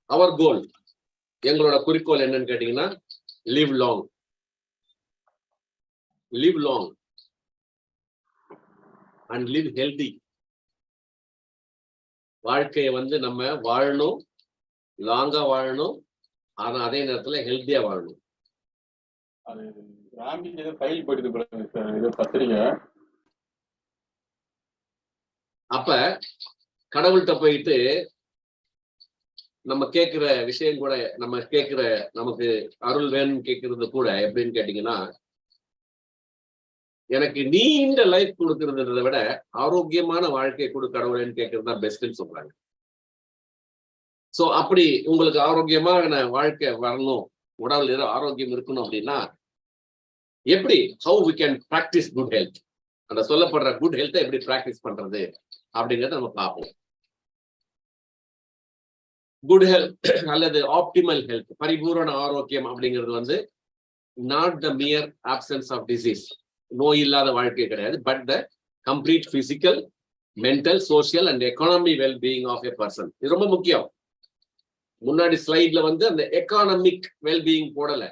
அவர் கோல், எங்களோட குறிக்கோள் என்னன்னு கேட்டீங்கன்னா, live long and live healthy. வாழ்க்கையை வந்து நம்ம வாழணும், லாங்கா வாழணும், ஆனா அதே நேரத்துல ஹெல்த்தியா வாழணும். அப்ப கடவுள்கிட்ட போயிட்டு நம்ம கேட்கிற விஷயம் கூட, நமக்கு அருள் வேணும்னு கேட்கறது கூட எப்படின்னு கேட்டீங்கன்னா, எனக்கு நீண்ட லைஃப் கொடுக்கறத விட ஆரோக்கியமான வாழ்க்கை கொடு கடவுள்னு கேட்கறது தான் பெஸ்ட்னு சொல்றாங்க. சோ அப்படி உங்களுக்கு ஆரோக்கியமான வாழ்க்கை வரணும், உடல் ஆரோக்கியம் இருக்கணும் அப்படின்னா எப்படி, how we can practice good health, அந்த சொல்லப்படுற குட் ஹெல்த்தை எப்படி பிராக்டிஸ் பண்றது அப்படிங்கிறத நம்ம பார்ப்போம். குட் ஹெல்த் அல்லது ஆப்டிமல் ஹெல்த், பரிபூரண ஆரோக்கியம் அப்படிங்கிறது வந்து not the mere absence of disease, நோய் இல்லாத வாழ்க்கை கிடையாது, but the complete physical, mental, social and economy wellbeing of a person. இது ரொம்ப முக்கியம். முன்னாடி ஸ்லைட்ல வந்து அந்த எக்கானமிக் வெல்பீயிங் போடல,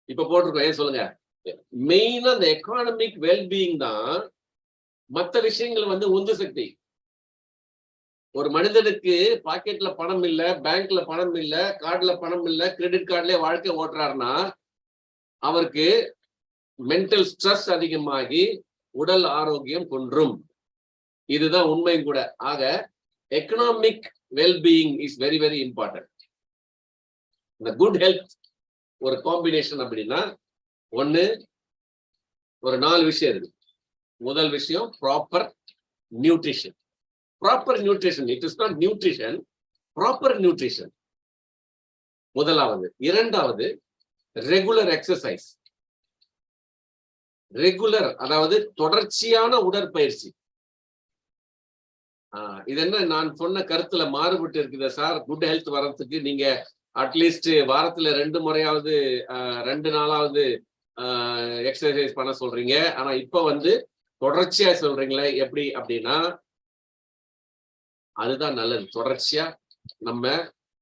இப்ப போட்டிருக்கோம். ஏன் சொல்லுங்க, மெயினா அந்த எக்கானமிக் வெல்பீயிங் தான் மற்ற விஷயங்கள் வந்து உந்து சக்தி. ஒரு மனிதனுக்கு பாக்கெட்ல பணம் இல்ல, பேங்க்ல பணம் இல்ல, கார்டுல பணம் இல்ல, கிரெடிட் கார்டுல வாழ்க்கை ஓட்டுறாருன்னா அவருக்கு மென்டல் ஸ்ட்ரெஸ் அதிகமாகி உடல் ஆரோக்கியம் குன்றும். இதுதான் உண்மையும் கூட. ஆக economic wellbeing is very very important. இந்த குட் ஹெல்த் ஒரு காம்பினேஷன் அப்படின்னா ஒண்ணு, ஒரு 4 விஷயம் இருக்கு. முதல் விஷயம் proper nutrition. Proper nutrition, it is not nutrition, proper nutrition முதலாவது. இரண்டாவது ரெகுலர் எக்ஸசைஸ். ரெகுலர் அதாவது தொடர்ச்சியான உடற்பயிற்சி. இது என்ன நான் சொன்ன கருத்துல மாறுபட்டு இருக்குது சார், குட் ஹெல்த் வர்றதுக்கு நீங்க அட்லீஸ்ட் வாரத்துல 2 முறையாவது 2 நாளாவது எக்ஸசைஸ் பண்ண சொல்றீங்க. ஆனா இப்ப வந்து தொடர்ச்சியா சொல்றீங்களே, எப்படி அப்படின்னா அதுதான் நல்லது. தொடர்ச்சியா நம்ம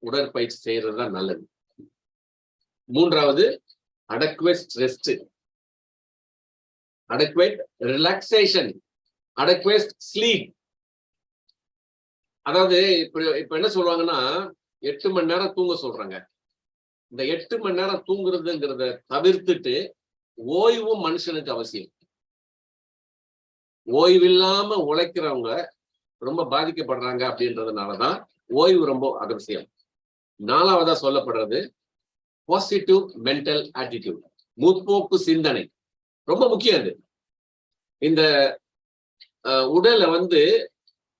உடற்பயிற்சி செய்யறது தான் நல்லது. மூன்றாவது அடக்வேட் ரெஸ்ட், அடக்வேட் ரிலாக்ஸேஷன், அடக்வேட் ஸ்லீப். அதாவது இப்ப என்ன சொல்லுவாங்கன்னா 8 மணி நேரம் தூங்க சொல்றாங்க. இந்த 8 மணி நேரம் தூங்குறதுங்கிறத தவிர்த்துட்டு ஓய்வும் மனுஷனுக்கு அவசியம். ஓய்வில்லாம உழைக்கிறவங்க ரொம்ப பாதிக்கப்படுறாங்க. அப்படின்றதுனாலதான் ஓய்வு ரொம்ப அவசியம். 4வதா சொல்லப்படுறது பாசிட்டிவ் மென்டல் ஆட்டிடியூட், முற்போக்கு சிந்தனை. ரொம்ப முக்கியம். அது இந்த உடலை வந்து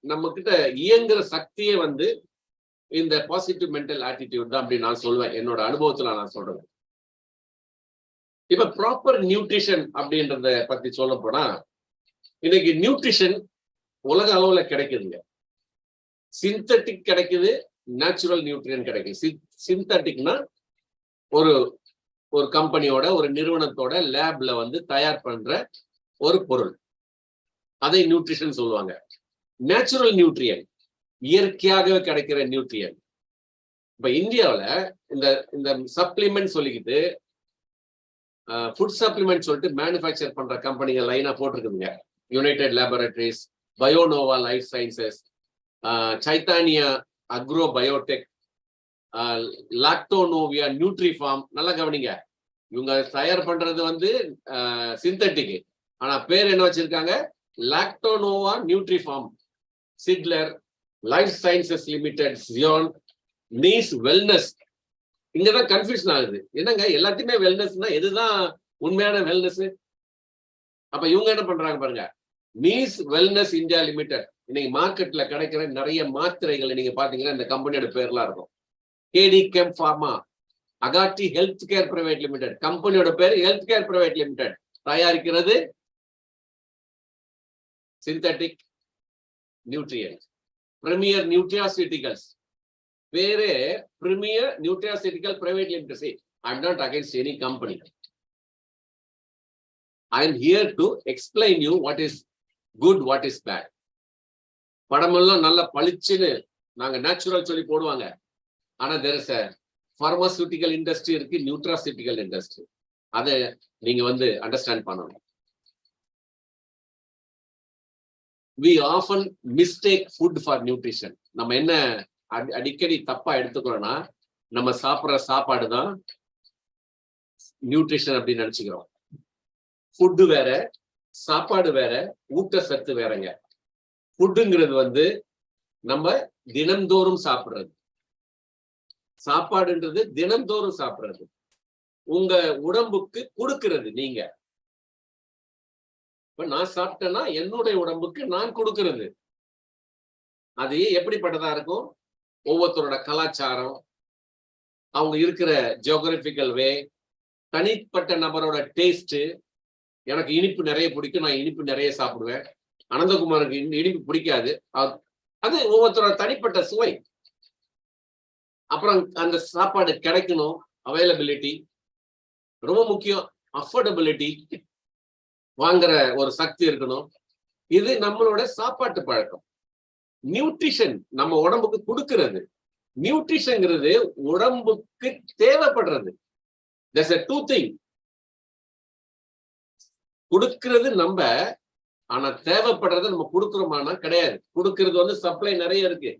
நம்ம கிட்ட இயங்குற சக்தியே வந்து இந்த பாசிட்டிவ் மென்டல் ஆட்டிடியூட் தான் அப்படின்னு நான் சொல்லுவேன். என்னோட அனுபவத்துல நான் சொல்றேன். இப்ப ப்ராப்பர் நியூட்ரிஷன் அப்படின்றத பத்தி சொல்ல போனா, இன்னைக்கு நியூட்ரிஷன் உலக அளவுல கிடைக்குதுங்க. சிந்தட்டிக் கிடைக்குது, நேச்சுரல் நியூட்ரியன் கிடைக்குது. சிந்தட்டிக்னா ஒரு கம்பெனியோட, ஒரு நிறுவனத்தோட லேப்ல வந்து தயார் பண்ற ஒரு பொருள், அதை நியூட்ரிஷன் சொல்லுவாங்க. நேச்சுரல் நியூட்ரியன், இயற்கையாகவே கிடைக்கிற நியூட்ரியன். இப்ப இந்தியாவில இந்த சப்ளிமெண்ட் சொல்லிக்கிட்டு ஃபுட் சப்ளிமெண்ட் சொல்லிட்டு மேனுஃபேக்சர் பண்ற கம்பெனிங்க லைனா போட்டிருக்குதுங்க. United Laboratories, Bionova Life Sciences, Chaitanya Agro Biotech, Lactonovia Nutripharm. நல்லா கவனிங்க, இவங்க தயார் பண்றது வந்து சிந்தட்டிக், ஆனா பேர் என்ன வச்சிருக்காங்க, லாக்டோனோவா நியூட்ரிஃபார்ம், சிட்லர், லைஃப் சயின்சஸ் லிமிடெட், ஜியோன், நீஸ் வெல்னஸ். இங்கதான் கன்ஃபியூஷன் ஆகுது. என்னங்க எல்லாத்தையுமே வெல்னஸ்னா எதுதான் உண்மையான வெல்னஸ்? அப்ப இவங்க என்ன பண்றாங்க பாருங்க, நீஸ் வெல்னஸ் இந்தியா லிமிடெட். இன்னைக்கு மார்க்கெட்ல கிடைக்கிற நிறைய மாத்திரைகளை நீங்க பாத்தீங்கன்னா இந்த கம்பெனியோட பேர்லாம் இருக்கும். கேடி கெம் ஃபார்மா, அகாட்டி ஹெல்த் கேர் பிரைவேட் லிமிடெட், கம்பெனியோட பேர் ஹெல்த் கேர் பிரைவேட் லிமிடெட். தயாரிக்கிறது சிந்தட்டிக் நியூட்ரியன்ஸ். பிரீமியர் நியூட்ரியாசிட்டிகல்ஸ், பேரே Premier Nutraceutical Private Limited. I am not against any company. I am here to explain you what is good, what is bad. படமெல்லாம் நல்லா பளிச்சுன்னு நாங்க natural சொல்லி போடுவாங்க. ஆனா there is a pharmaceutical industry இருக்கு, nutraceutical industry. அதை நீங்க வந்து அண்டர்ஸ்டாண்ட் பண்ணணும். We often mistake food for nutrition. நம்ம என்ன அடிக்கடி தப்பா எடுத்துக்கிறோம்னா, நம்ம சாப்பிடுற சாப்பாடு தான் நியூட்ரிஷன் அப்படின்னு நினைச்சுக்கிறோம். ஃபுட்டு வேற, சாப்பாடு வேற, ஊட்டச்சத்து வேறங்க. ஃபுட்டுங்கிறது வந்து நம்ம தினந்தோறும் சாப்பிடுறது, சாப்பாடுன்றது தினந்தோறும் சாப்பிடுறது, உங்க உடம்புக்கு கொடுக்கிறது. நீங்க இப்ப நான் சாப்பிட்டேன்னா என்னுடைய உடம்புக்கு நான் கொடுக்கிறது. அது எப்படிப்பட்டதா இருக்கும்? ஒவ்வொருத்தரோட கலாச்சாரம், அவங்க இருக்கிற ஜியோகிராபிக்கல் வே, தனிப்பட்ட நபரோட டேஸ்ட். எனக்கு இனிப்பு நிறைய பிடிக்கும், நான் இனிப்பு நிறைய சாப்பிடுவேன். அனந்தகுமாருக்கு இனிப்பு பிடிக்காது. அது ஒவ்வொருத்தரோட தனிப்பட்ட சுவை. அப்புறம் அந்த சாப்பாடு கிடைக்கணும், அவைலபிலிட்டி ரொம்ப முக்கியம். அஃபோர்டபிலிட்டி, வாங்குற ஒரு சக்தி இருக்கணும். இது நம்மளோட சாப்பாட்டு பழக்கம். நியூட்ரிஷன் நம்ம உடம்புக்கு கொடுக்கிறது. நியூட்ரிஷன்ங்கிறது உடம்புக்கு தேவைப்படுறது. There's a two thing. கொடுக்கிறது நம்ம, ஆனா தேவைப்படுறது நம்ம கொடுக்கிறோமானா கிடையாது. கொடுக்கிறது வந்து சப்ளை நிறைய இருக்கு,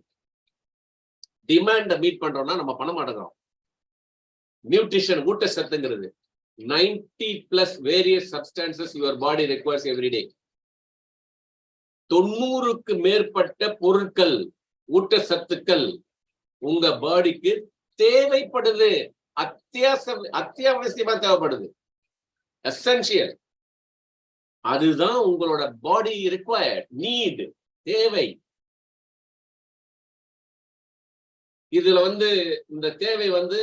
டிமாண்ட மீட் பண்றோம்னா நம்ம பண்ண மாட்டேங்கிறோம். நியூட்ரிஷன் ஊட்டச்சத்துங்கிறது 90+ various substances your body requires every day. 90க்கு மேற்பட்ட பொருட்கள், ஊட்டச்சத்துக்கள் உங்க பாடிக்கு தேவைப்படுது. அத்தியாவசியமா தேவைப்படுது, எசென்சியல். அதுதான் உங்களோட பாடி ரிக்வயர்ட், நீட், தேவை. இதுல வந்து இந்த தேவை வந்து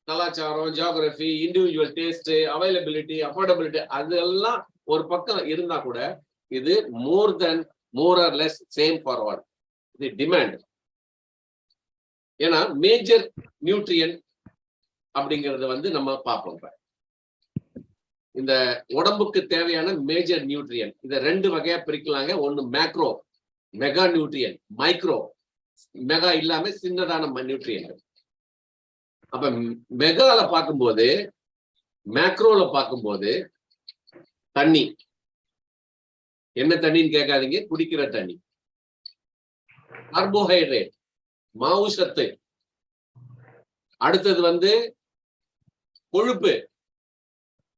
கலாச்சாரம், geography, individual taste, availability, affordability அதெல்லாம் ஒரு பக்கம் இருந்தா கூட இது more or less same for all. இது டிமாண்ட். ஏன்னா மேஜர் நியூட்ரியன் அப்படிங்கறத வந்து நம்ம பார்ப்போம். இந்த உடம்புக்கு தேவையான மேஜர் நியூட்ரியன் இதை 2 வகையா பிரிக்கலாங்க. ஒன்னு மேக்ரோ, மெகா நியூட்ரியன். மைக்ரோ, மெகா இல்லாம சின்னதான நியூட்ரியன். அப்ப மெகால பார்க்கும்போது, மேக்ரோல பார்க்கும்போது தண்ணி. என்ன தண்ணின்னு கேட்காதீங்க, குடிக்கிற தண்ணி. கார்போஹைட்ரேட், மாவு சத்து. அடுத்தது வந்து கொழுப்பு.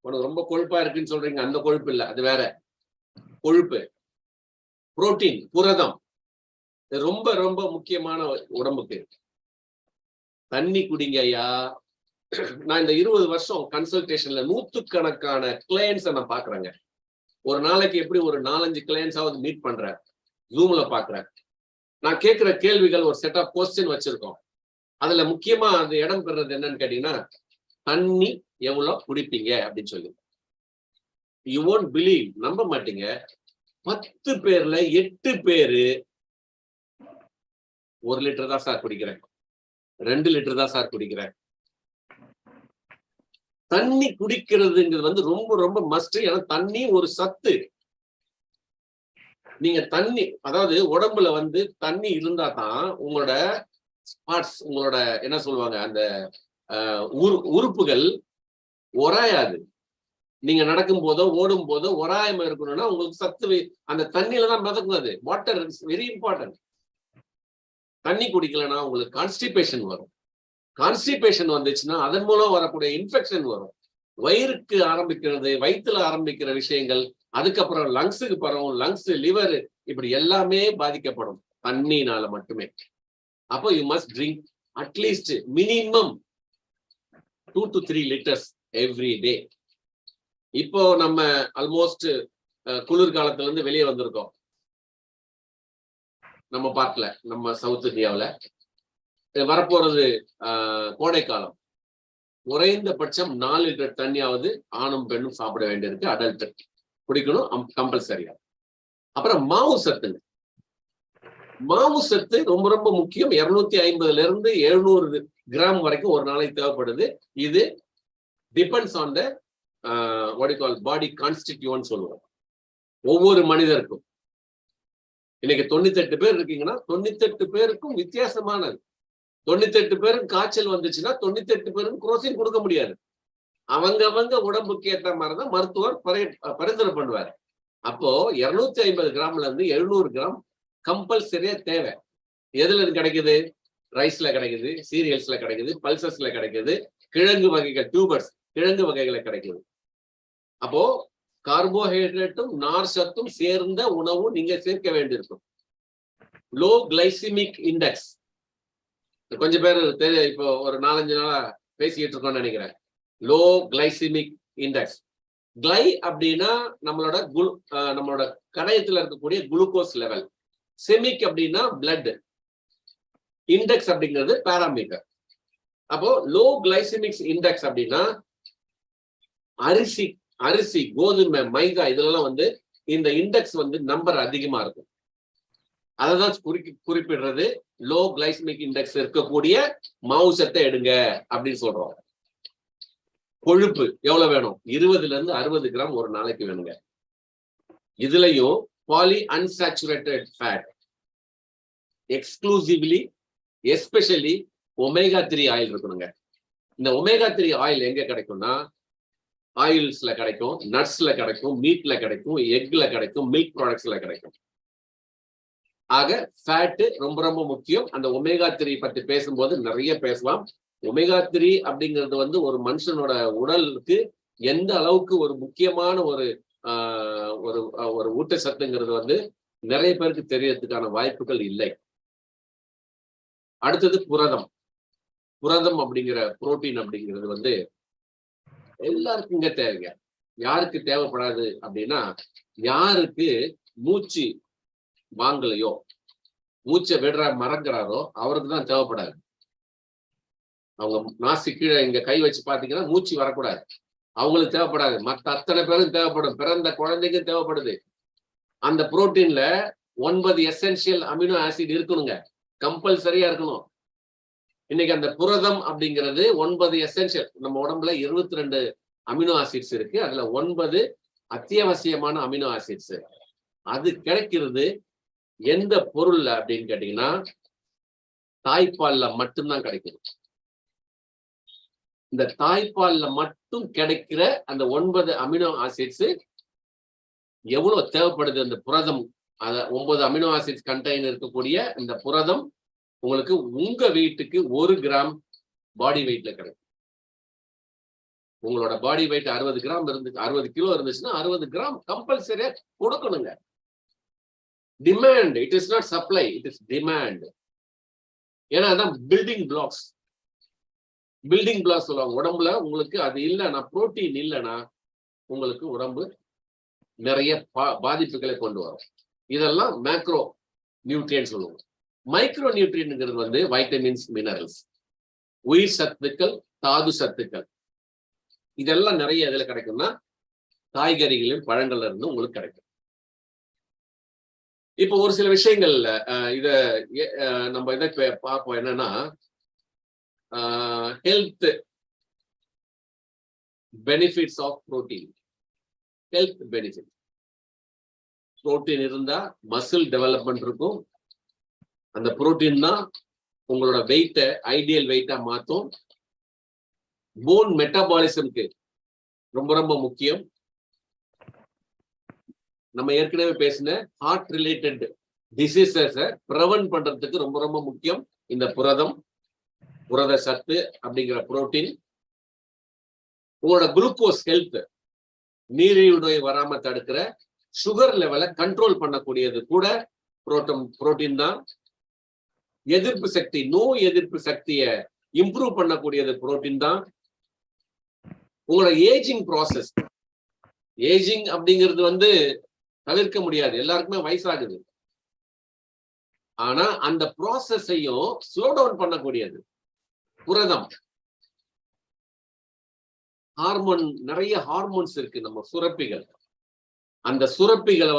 உனக்கு ரொம்ப கொழுப்பா இருக்குன்னு சொல்றீங்க, அந்த கொழுப்பு இல்ல, அது வேற கொழுப்பு. புரோட்டீன், புரதம். ரொம்ப ரொம்ப முக்கியமான உடம்புக்கு. தண்ணி குடிங்க ஐயா. நான் இந்த 20 வருஷம் கன்சல்டேஷன்ல 100கணக்கான கிளையன்ஸை நான் பாக்குறேங்க. ஒரு நாளைக்கு எப்படி ஒரு 4-5 கிளையன்ஸாவது மீட் பண்றேன், ஜூம்ல பாக்குறேன். நான் கேட்கிற கேள்விகள் ஒரு செட் ஆஃப் கொஸ்டின் வச்சிருக்கோம். அதுல முக்கியமா அது இடம் பெறது என்னன்னு கேட்டீங்கன்னா, தண்ணி எவ்வளவு குடிப்பீங்க அப்படின்னு சொல்லி. யூ won't believe, நம்ப மாட்டீங்க, 10 பேர்ல 8 பேரு 1 லிட்டர் தான் சார் குடிக்கிறேன், 2 லிட்டர் தான் சார் குடிக்கிறேன். தண்ணி குடிக்கிறதுங்கிறது வந்து ரொம்ப ரொம்ப மஸ்ட். ஏன்னா தண்ணி ஒரு சத்து. நீங்க தண்ணி, அதாவது உடம்புல வந்து தண்ணி இருந்தா தான் உங்களோட ஸ்பாட்ஸ், உங்களோட என்ன சொல்லுவாங்க, அந்த உறுப்புகள் உராயாது. நீங்க நடக்கும் போதோ ஓடும் போதோ உராயமா இருக்கணும்னா உங்களுக்கு சத்து அந்த தண்ணியில தான் மிதக்கும். அது வாட்டர் இஸ் வெரி இம்பார்ட்டன்ட். தண்ணி குடிக்கலன்னா உங்களுக்கு கான்ஸ்டிபேஷன் வரும். கான்ஸ்டிபேஷன் வந்துச்சுன்னா அதன் மூலம் வரக்கூடிய இன்ஃபெக்ஷன் வரும். வயிறுக்கு ஆரம்பிக்கிறது, வயிற்றுல ஆரம்பிக்கிற விஷயங்கள், அதுக்கப்புறம் லங்ஸுக்கு பரவும், லங்ஸ், லிவர், இப்படி எல்லாமே பாதிக்கப்படும் தண்ணினால மட்டுமே. அப்போ you must drink at least minimum 2 to 3 litres every day. இப்போ நம்ம ஆல்மோஸ்ட் குளிர்காலத்துல இருந்து வெளியே வந்திருக்கோம். நம்ம பார்க்கல, நம்ம சவுத் இந்தியாவில் வரப்போறது கோடைக்காலம். குறைந்தபட்சம் 4 லிட்டர் தண்ணியாவது ஆணும் பெண்ணும் சாப்பிட வேண்டியிருக்கு. அடல்ட் குடிக்கணும் கம்பல்சரியா. அப்புறம் மாவு சத்துங்க. மாவு சத்து ரொம்ப ரொம்ப முக்கியம். 250 இருந்து 700 கிராம் வரைக்கும் ஒரு நாளைக்கு தேவைப்படுது. இது depends on the what you call body constituent சொல்லுவோம். ஒவ்வொரு மனிதருக்கும் இன்னைக்கு 98 பேர் இருக்கீங்கன்னா 98 பேருக்கும் வித்தியாசமானது. 98 பேரும் காய்ச்சல் வந்துச்சுன்னா 98 பேரும் குரோசின் கொடுக்க முடியாது. அவங்க உடம்புக்கு ஏற்ற மாதிரிதான் மருத்துவர் பரிந்துரை பண்ணுவார். அப்போ 250 கிராம்ல இருந்து 700 கிராம் கம்பல்சரியா தேவை. எதுல இது கிடைக்குது? ரைஸ்ல கிடைக்குது, சீரியல்ஸ்ல கிடைக்குது, பல்சஸ்ல கிடைக்குது, கிழங்கு வகைகள், டியூபர்ஸ் கிழங்கு வகைகளை கிடைக்குது. அப்போ கார்போஹைட்ரேட்டும் நார் சத்தும் சேர்ந்த உணவும் நீங்க சேர்க்க வேண்டியிருக்கும். லோ கிளைசிமிக் இண்டெக்ஸ் கொஞ்சம் பேர் இப்போ ஒரு 4-5 நாளா பேசிக்கிட்டு இருக்கோம்னு நினைக்கிறேன். Low glycaemic index. கிளை அப்படின்னா நம்மளோட கணையத்துல இருக்கக்கூடிய குளுக்கோஸ் லெவல். செமிக் அப்படின்னா பிளட். இண்டெக்ஸ் அப்படிங்கிறது பாராமீட்டர். அப்போ லோ கிளைசிமிக் இண்டெக்ஸ் அப்படின்னா அரிசி, கோதுமை, மைதா இதெல்லாம் இந்த இண்டெக்ஸ் நம்பர் அதிகமா இருக்கும். அததான் குறிப்பிடுறது லோ கிளைசிமிக் இண்டெக்ஸ் இருக்கக்கூடிய மாவுசத்தை எடுங்க அப்படின்னு சொல்றோம். கொழுப்பு எவ்வளவு வேணும்? 20 இருந்து 60 கிராம் ஒரு நாளைக்கு வேணுங்க. இதுலயும் poly unsaturated fat, exclusively especially omega 3 oil இருக்கணுங்க. இந்த ஒமேகா 3 ஆயில் எங்க கிடைக்கும்னா ஆயில்ஸ்ல கிடைக்கும், நட்ஸ்ல கிடைக்கும், மீட்ல கிடைக்கும், எக்ல கிடைக்கும், மில்க் ப்ராடக்ட்ஸ்ல கிடைக்கும். ஆக ஃபேட் ரொம்ப ரொம்ப முக்கியம். அந்த ஒமேகா 3 பத்தி பேசும்போது நிறைய பேசலாம். ஒமேகா 3 அப்படிங்கிறது ஒரு மனுஷனோட உடலுக்கு எந்த அளவுக்கு ஒரு முக்கியமான ஒரு ஊட்டச்சத்துங்கிறது நிறைய பேருக்கு தெரியறதுக்கான வாய்ப்புகள் இல்லை. அடுத்தது புரதம். புரதம் அப்படிங்கிற புரோட்டீன் அப்படிங்கிறது எல்லாருக்கும் இங்க தேவைங்க. யாருக்கு தேவைப்படாது அப்படின்னா யாருக்கு மூச்சு வாங்கலையோ, மூச்சை மறக்கிறாரோ அவருக்கு தான் தேவைப்படாது. அவங்க நாசி கீழே இங்க கை வச்சு பாத்தீங்கன்னா மூச்சு வரக்கூடாது, அவங்களுக்கு தேவைப்படாது. மற்ற அத்தனை பேரும் தேவைப்படும், பிறந்த குழந்தைக்கும் தேவைப்படுது. அந்த புரோட்டீன்ல 9 எசென்சியல் அமினோ ஆசிட் இருக்கணுங்க, கம்பல்சரியா இருக்கணும். இன்னைக்கு அந்த புரதம் அப்படிங்கிறது 9 எசென்சியல். நம்ம உடம்புல 22 அமினோ ஆசிட்ஸ் இருக்கு, அதுல 9 அத்தியாவசியமான அமினோ ஆசிட்ஸ். அது கிடைக்கிறது எந்த பொருள்ல அப்படின்னு கேட்டீங்கன்னா தாய்ப்பால்ல மட்டும்தான் கிடைக்குது. இந்த தாய்ப்பால்ல மட்டும் கிடைக்கிற அந்த 9 அமினோ ஆசிட்ஸ் எவ்வளவு தேவைப்படுது? அந்த புரதம், 9 அமினோ ஆசிட்ஸ் கண்டெய்ன் இருக்கக்கூடிய இந்த புரதம் உங்களுக்கு உங்க வீட்டுக்கு 1 கிராம் பாடி வெயிட்ல கிடைக்கும். உங்களோட பாடி வெயிட் 60 கிராம் 60 கிலோ இருந்துச்சுன்னா 60 கிராம் கம்பல்சரியா கொடுக்கணுங்க. Demand, it is not supply, it is demand. ஏன்னா அதான் பில்டிங் பிளாக்ஸ். பில்டிங் பிளாக்ஸ் சொல்லுவாங்க உடம்புல. உங்களுக்கு அது இல்லைன்னா, புரோட்டீன் இல்லைன்னா உங்களுக்கு உடம்பு நிறைய பாதிப்புகளை கொண்டு வரும். இதெல்லாம் மேக்ரோ நியூட்ரியன்ட் சொல்லுவோம். மைக்ரோ நியூட்ரியன்ட்ங்கிறது வைட்டமின்ஸ், மினரல்ஸ், உயிர் சத்துக்கள், தாது சத்துக்கள். இதெல்லாம் நிறைய இதுல கிடைக்கும்னா காய்கறிகளின் பழங்கள்ல இருந்து உங்களுக்கு கிடைக்கும். இப்போ ஒரு சில விஷயங்கள்ல நம்ம இதை பார்ப்போம். என்னன்னா health benefits of protein. Health benefit, protein இருந்தா மசில் டெவலப்மெண்ட் இருக்கும். அந்த புரோட்டீன் தான் உங்களோட வெயிட்டை ஐடியல் வெயிட்டா மாற்றும். போன் மெட்டபாலிசம்க்கு ரொம்ப ரொம்ப முக்கியம். நம்ம ஏற்கனவே பேசின ஹார்ட் ரிலேட்டட் டிசீசஸை ப்ரிவென்ட் பண்றதுக்கு ரொம்ப ரொம்ப முக்கியம் இந்த புரதம், புரத சத்து அப்படிங்கிற புரோட்டீன். உங்களோட குளுக்கோஸ் ஹெல்த், நீரிழிவு நோய் வராம தடுக்கிற, சுகர் லெவலை கண்ட்ரோல் பண்ணக்கூடியது கூட புரோட்டீன் தான். எதிர்ப்பு சக்தி, நோய் எதிர்ப்பு சக்தியை இம்ப்ரூவ் பண்ணக்கூடியது புரோட்டீன் தான். உங்களோட ஏஜிங் ப்ராசஸ், ஏஜிங் அப்படிங்கிறது தவிர்க்க முடியாது, எல்லாருக்குமே வயசாகுது. ஆனா அந்த ப்ராசஸையும் ஸ்லோ டவுன் பண்ணக்கூடியது புரதம். ஹார்மோன், நிறைய ஹார்மோன்ஸ் இருக்கு நம்ம சுரப்பிகள். அந்த சுரப்பிகளை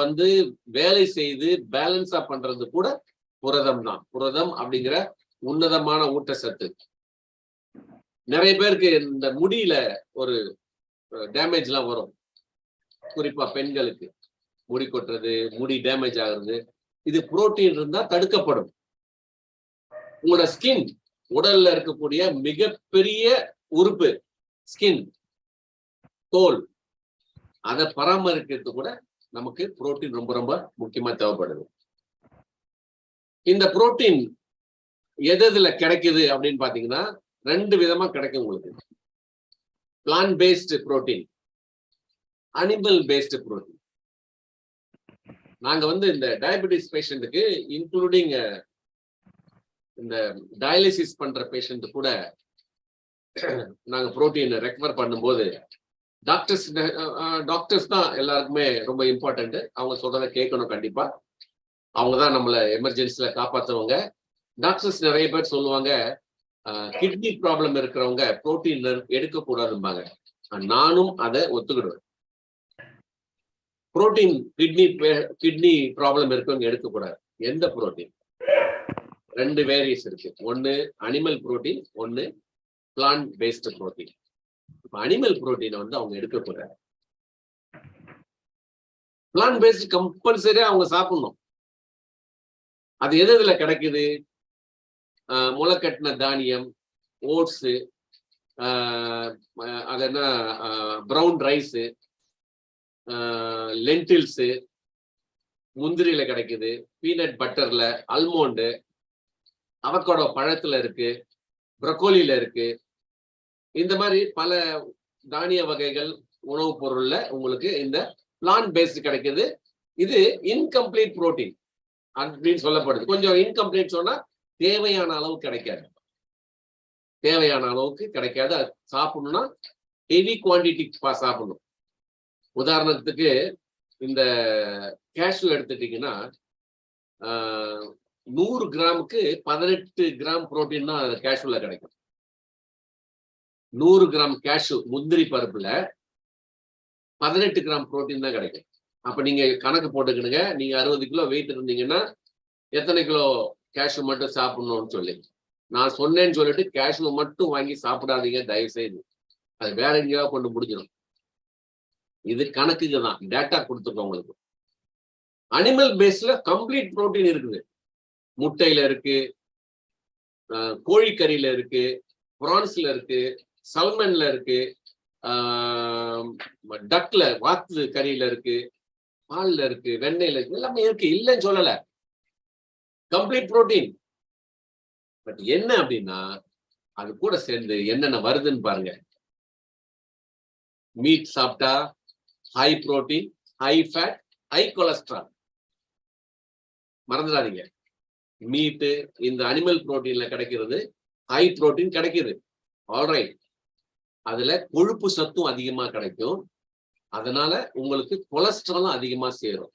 வேலை செய்து பேலன்ஸா பண்றது கூட புரதம் தான். புரதம் அப்படிங்கிற உன்னதமான ஊட்டச்சத்து. நிறைய பேருக்கு இந்த முடியில ஒரு டேமேஜ் எல்லாம் வரும், குறிப்பா பெண்களுக்கு முடி கொட்டுறது, முடி டேமேஜ் ஆகுறது. இது புரோட்டீன் இருந்தா தடுக்கப்படும். உங்களோட ஸ்கின் உடல்ல இருக்கக்கூடிய மிகப்பெரிய உறுப்பு ஸ்கின், தோல், அதை பராமரிக்கிறது கூட நமக்கு புரோட்டீன் ரொம்ப ரொம்ப முக்கியமா தேவைப்படுது. இந்த புரோட்டீன் எதுல கிடைக்குது அப்படின்னு பாத்தீங்கன்னா 2 விதமா கிடைக்கும் உங்களுக்கு. Plant based protein, animal based protein. நாங்க இந்த டயபெட்டிஸ் பேஷண்ட்டுக்கு, இன்க்ளூடிங் இந்த டயாலிசிஸ் பண்ற பேஷண்ட் கூட நாங்க புரோட்டீன் ரெக்கவர் பண்ணும்போது டாக்டர்ஸ் தான் எல்லாருக்குமே ரொம்ப இம்பார்ட்டன்ட். அவங்க சொல்றதை கேட்கணும் கண்டிப்பா. அவங்கதான் நம்மளை எமர்ஜென்சில காப்பாத்துறவங்க. டாக்டர்ஸ் நிறைய பேர் சொல்லுவாங்க, கிட்னி ப்ராப்ளம் இருக்கிறவங்க புரோட்டீன் எடுக்கக்கூடாதும்பாங்க. நானும் அதை ஒத்துக்கிடுவேன். புரோட்டீன் கிட்னி ப்ராப்ளம் இருக்கவங்க எடுக்கக்கூடாது. எந்த புரோட்டீன்? 2 வேரியஸ் இருக்கு. ஒன்னு அனிமல் புரோட்டீன், ஒன்னு பிளான்ட் பேஸ்டு புரோட்டீன். இப்ப அனிமல் புரோட்டீனை அவங்க எடுக்கக்கூடாது. பிளான்ட் பேஸ்ட் கம்பல்சரியா அவங்க சாப்பிடணும். அது எதுல கிடைக்குது? முளைக்கட்டின தானியம், ஓட்ஸ், அது என்ன ப்ரௌன் ரைஸ், லென்டில்ஸ், முந்திரியில கிடைக்குது, பீனட் பட்டர்ல, அல்மோண்டு, அவகோடோ பழத்துல இருக்கு, ப்ரொக்கோலியில இருக்கு. இந்த மாதிரி பல தானிய வகைகள் உணவுப் பொருள்ல உங்களுக்கு இந்த பிளான்ட் பேஸ்ட் கிடைக்குது. இது இன்கம்ப்ளீட் புரோட்டீன் அப்படின்னு சொல்லப்படுது. கொஞ்சம் இன்கம்ப்ளீட் சொன்னா தேவையான அளவு கிடைக்காது. தேவையான அளவுக்கு கிடைக்காது. அது சாப்பிடணும்னா ஹெவி குவான்டிட்டி சாப்பிடணும். உதாரணத்துக்கு இந்த கேஷ்யூ எடுத்துட்டீங்கன்னா 100 கிராமுக்கு 18 கிராம் புரோட்டீன் தான் கேஷ்யூல கிடைக்கும். 100 கிராம் கேஷ்யூ முந்திரி பருப்புல 18 கிராம் புரோட்டீன் தான் கிடைக்கும். அப்ப நீங்க கணக்கு போட்டுக்கணுங்க. நீங்க 60 கிலோ வெயிட் இருந்தீங்கன்னா எத்தனை கிலோ கேஷ்யூ மட்டும் சாப்பிடணும்னு சொல்லி. நான் சொன்னேன்னு சொல்லிட்டு கேஷ்யூ மட்டும் வாங்கி சாப்பிடாதீங்க தயவு செய்து. அது வேற எங்கேயாவது கொண்டு முடிஞ்சிடும். இது கணக்குக்கு தான், டேட்டா கொடுத்துருக்கோம் உங்களுக்கு. அனிமல் பேஸ்ல கம்ப்ளீட் புரோட்டீன் இருக்குது. முட்டையில இருக்கு, கோழிக்கறியில இருக்கு, பிரான்ஸ்ல இருக்கு, சல்மன்ல இருக்கு, டக்ல வாத்து கறியில இருக்கு, பால்ல இருக்கு, வெண்ணெயில இருக்கு, எல்லாமே இருக்கு. இல்லைன்னு சொல்லல, கம்ப்ளீட் புரோட்டீன். பட் என்ன அப்படின்னா அது கூட சேர்ந்து என்னென்ன வருதுன்னு பாருங்க. மீட் சாப்பிட்டா high protein, high fat, high cholesterol. மறந்துடாதீங்க, மீட்டு இந்த அனிமல் புரோட்டீன்ல கிடைக்கிறது ஹை புரோட்டீன் கிடைக்குது. ஆல்ரைட், அதுல கொழுப்பு சத்தும் அதிகமா கிடைக்கும். அதனால உங்களுக்கு கொலஸ்ட்ராலும் அதிகமா சேரும்.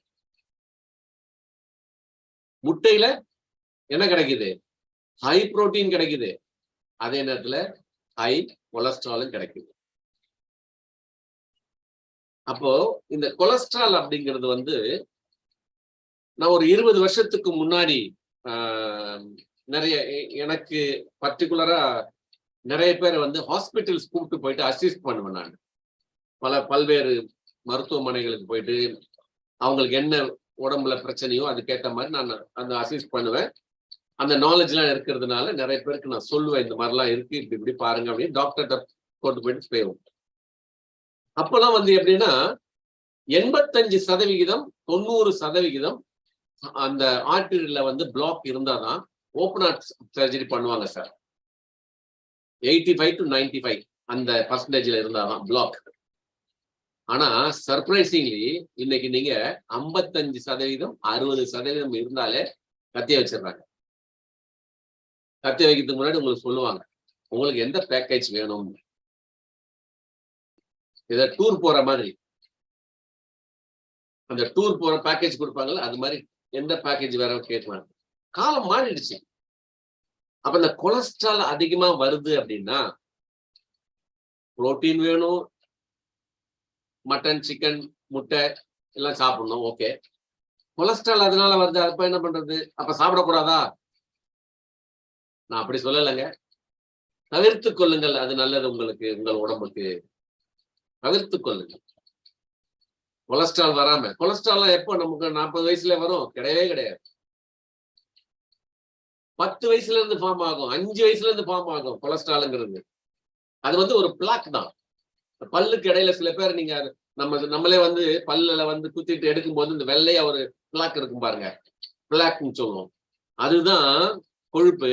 முட்டையில என்ன கிடைக்குது? ஹை புரோட்டீன் கிடைக்குது. அதே நேரத்துல ஹை கொலஸ்ட்ராலும் கிடைக்குது. அப்போ இந்த கொலஸ்ட்ரால் அப்படிங்கிறது நான் ஒரு 20 வருஷத்துக்கு முன்னாடி நிறைய எனக்கு பர்டிகுலரா நிறைய பேர் ஹாஸ்பிட்டல்ஸ் கூப்பிட்டு போயிட்டு அசிஸ்ட் பண்ணுவேன். நான் பல்வேறு மருத்துவமனைகளுக்கு போயிட்டு அவங்களுக்கு என்ன உடம்புல பிரச்சனையோ அதுக்கேற்ற மாதிரி நான் அந்த அசிஸ்ட் பண்ணுவேன். அந்த நாலேஜ் எல்லாம் இருக்கிறதுனால நிறைய பேருக்கு நான் சொல்லுவேன், இந்த மாதிரிலாம் இருக்கு, இப்படி இப்படி பாருங்க அப்படின்னு டாக்டர்கிட்ட கொண்டு போயிட்டு போயிடுவோம். அப்பெல்லாம் எப்படின்னா 85%, 90% அந்த ஆர்டரியில பிளாக் இருந்தாதான் ஓப்பன் ஹார்ட் சர்ஜரி பண்ணுவாங்க சார். 85 to 95 அந்த பர்சன்டேஜ்ல இருந்தாதான் பிளாக். ஆனா சர்ப்ரைசிங்லி இன்னைக்கு நீங்க 55%, 60% இருந்தாலே கத்திய வச்சிடுறாங்க. கத்திய வைக்கிறதுக்கு முன்னாடி உங்களுக்கு சொல்லுவாங்க, உங்களுக்கு எந்த பேக்கேஜ் வேணும். இத டூர் போற மாதிரி அந்த டூர் போற பேக்கேஜ் கொடுப்பாங்கல்ல, அது மாதிரி எந்த பேக்கேஜ் வேற கேட்கலாம். காலம் மாறிடுச்சு. அப்ப இந்த கொலஸ்ட்ரால் அதிகமா வருது அப்படின்னா புரோட்டீன் வேணும், மட்டன், சிக்கன், முட்டை எல்லாம் சாப்பிடணும். ஓகே, கொலஸ்ட்ரால் அதனால வருது, அப்ப என்ன பண்றது? அப்ப சாப்பிடக்கூடாதா? நான் அப்படி சொல்லலைங்க. தவிர்த்து கொள்ளுங்கள், அது நல்லது உங்களுக்கு, உங்கள் உடம்புக்கு. தவிர்த்து கொள்ளுங்கள். கொலஸ்ட்ரால் வராம. கொலஸ்ட்ரால் எப்போ நமக்கு 40 வயசுல வரும்? கிடையவே கிடையாது. 10 வயசுல இருந்து ஃபார்ம் ஆகும், 5 வயசுல இருந்து ஃபார்ம் ஆகும் கொலஸ்ட்ரால்ங்கிறது. அது வந்து ஒரு பிளாக் தான். பல்லுக்கு இடையில சில பேர் நீங்க நம்மளே வந்து பல்லுல வந்து குத்திட்டு எடுக்கும்போது இந்த வெள்ளையா ஒரு பிளாக் இருக்கும் பாருங்க, பிளாக்னு சொல்லுவோம். அதுதான் கொழுப்பு,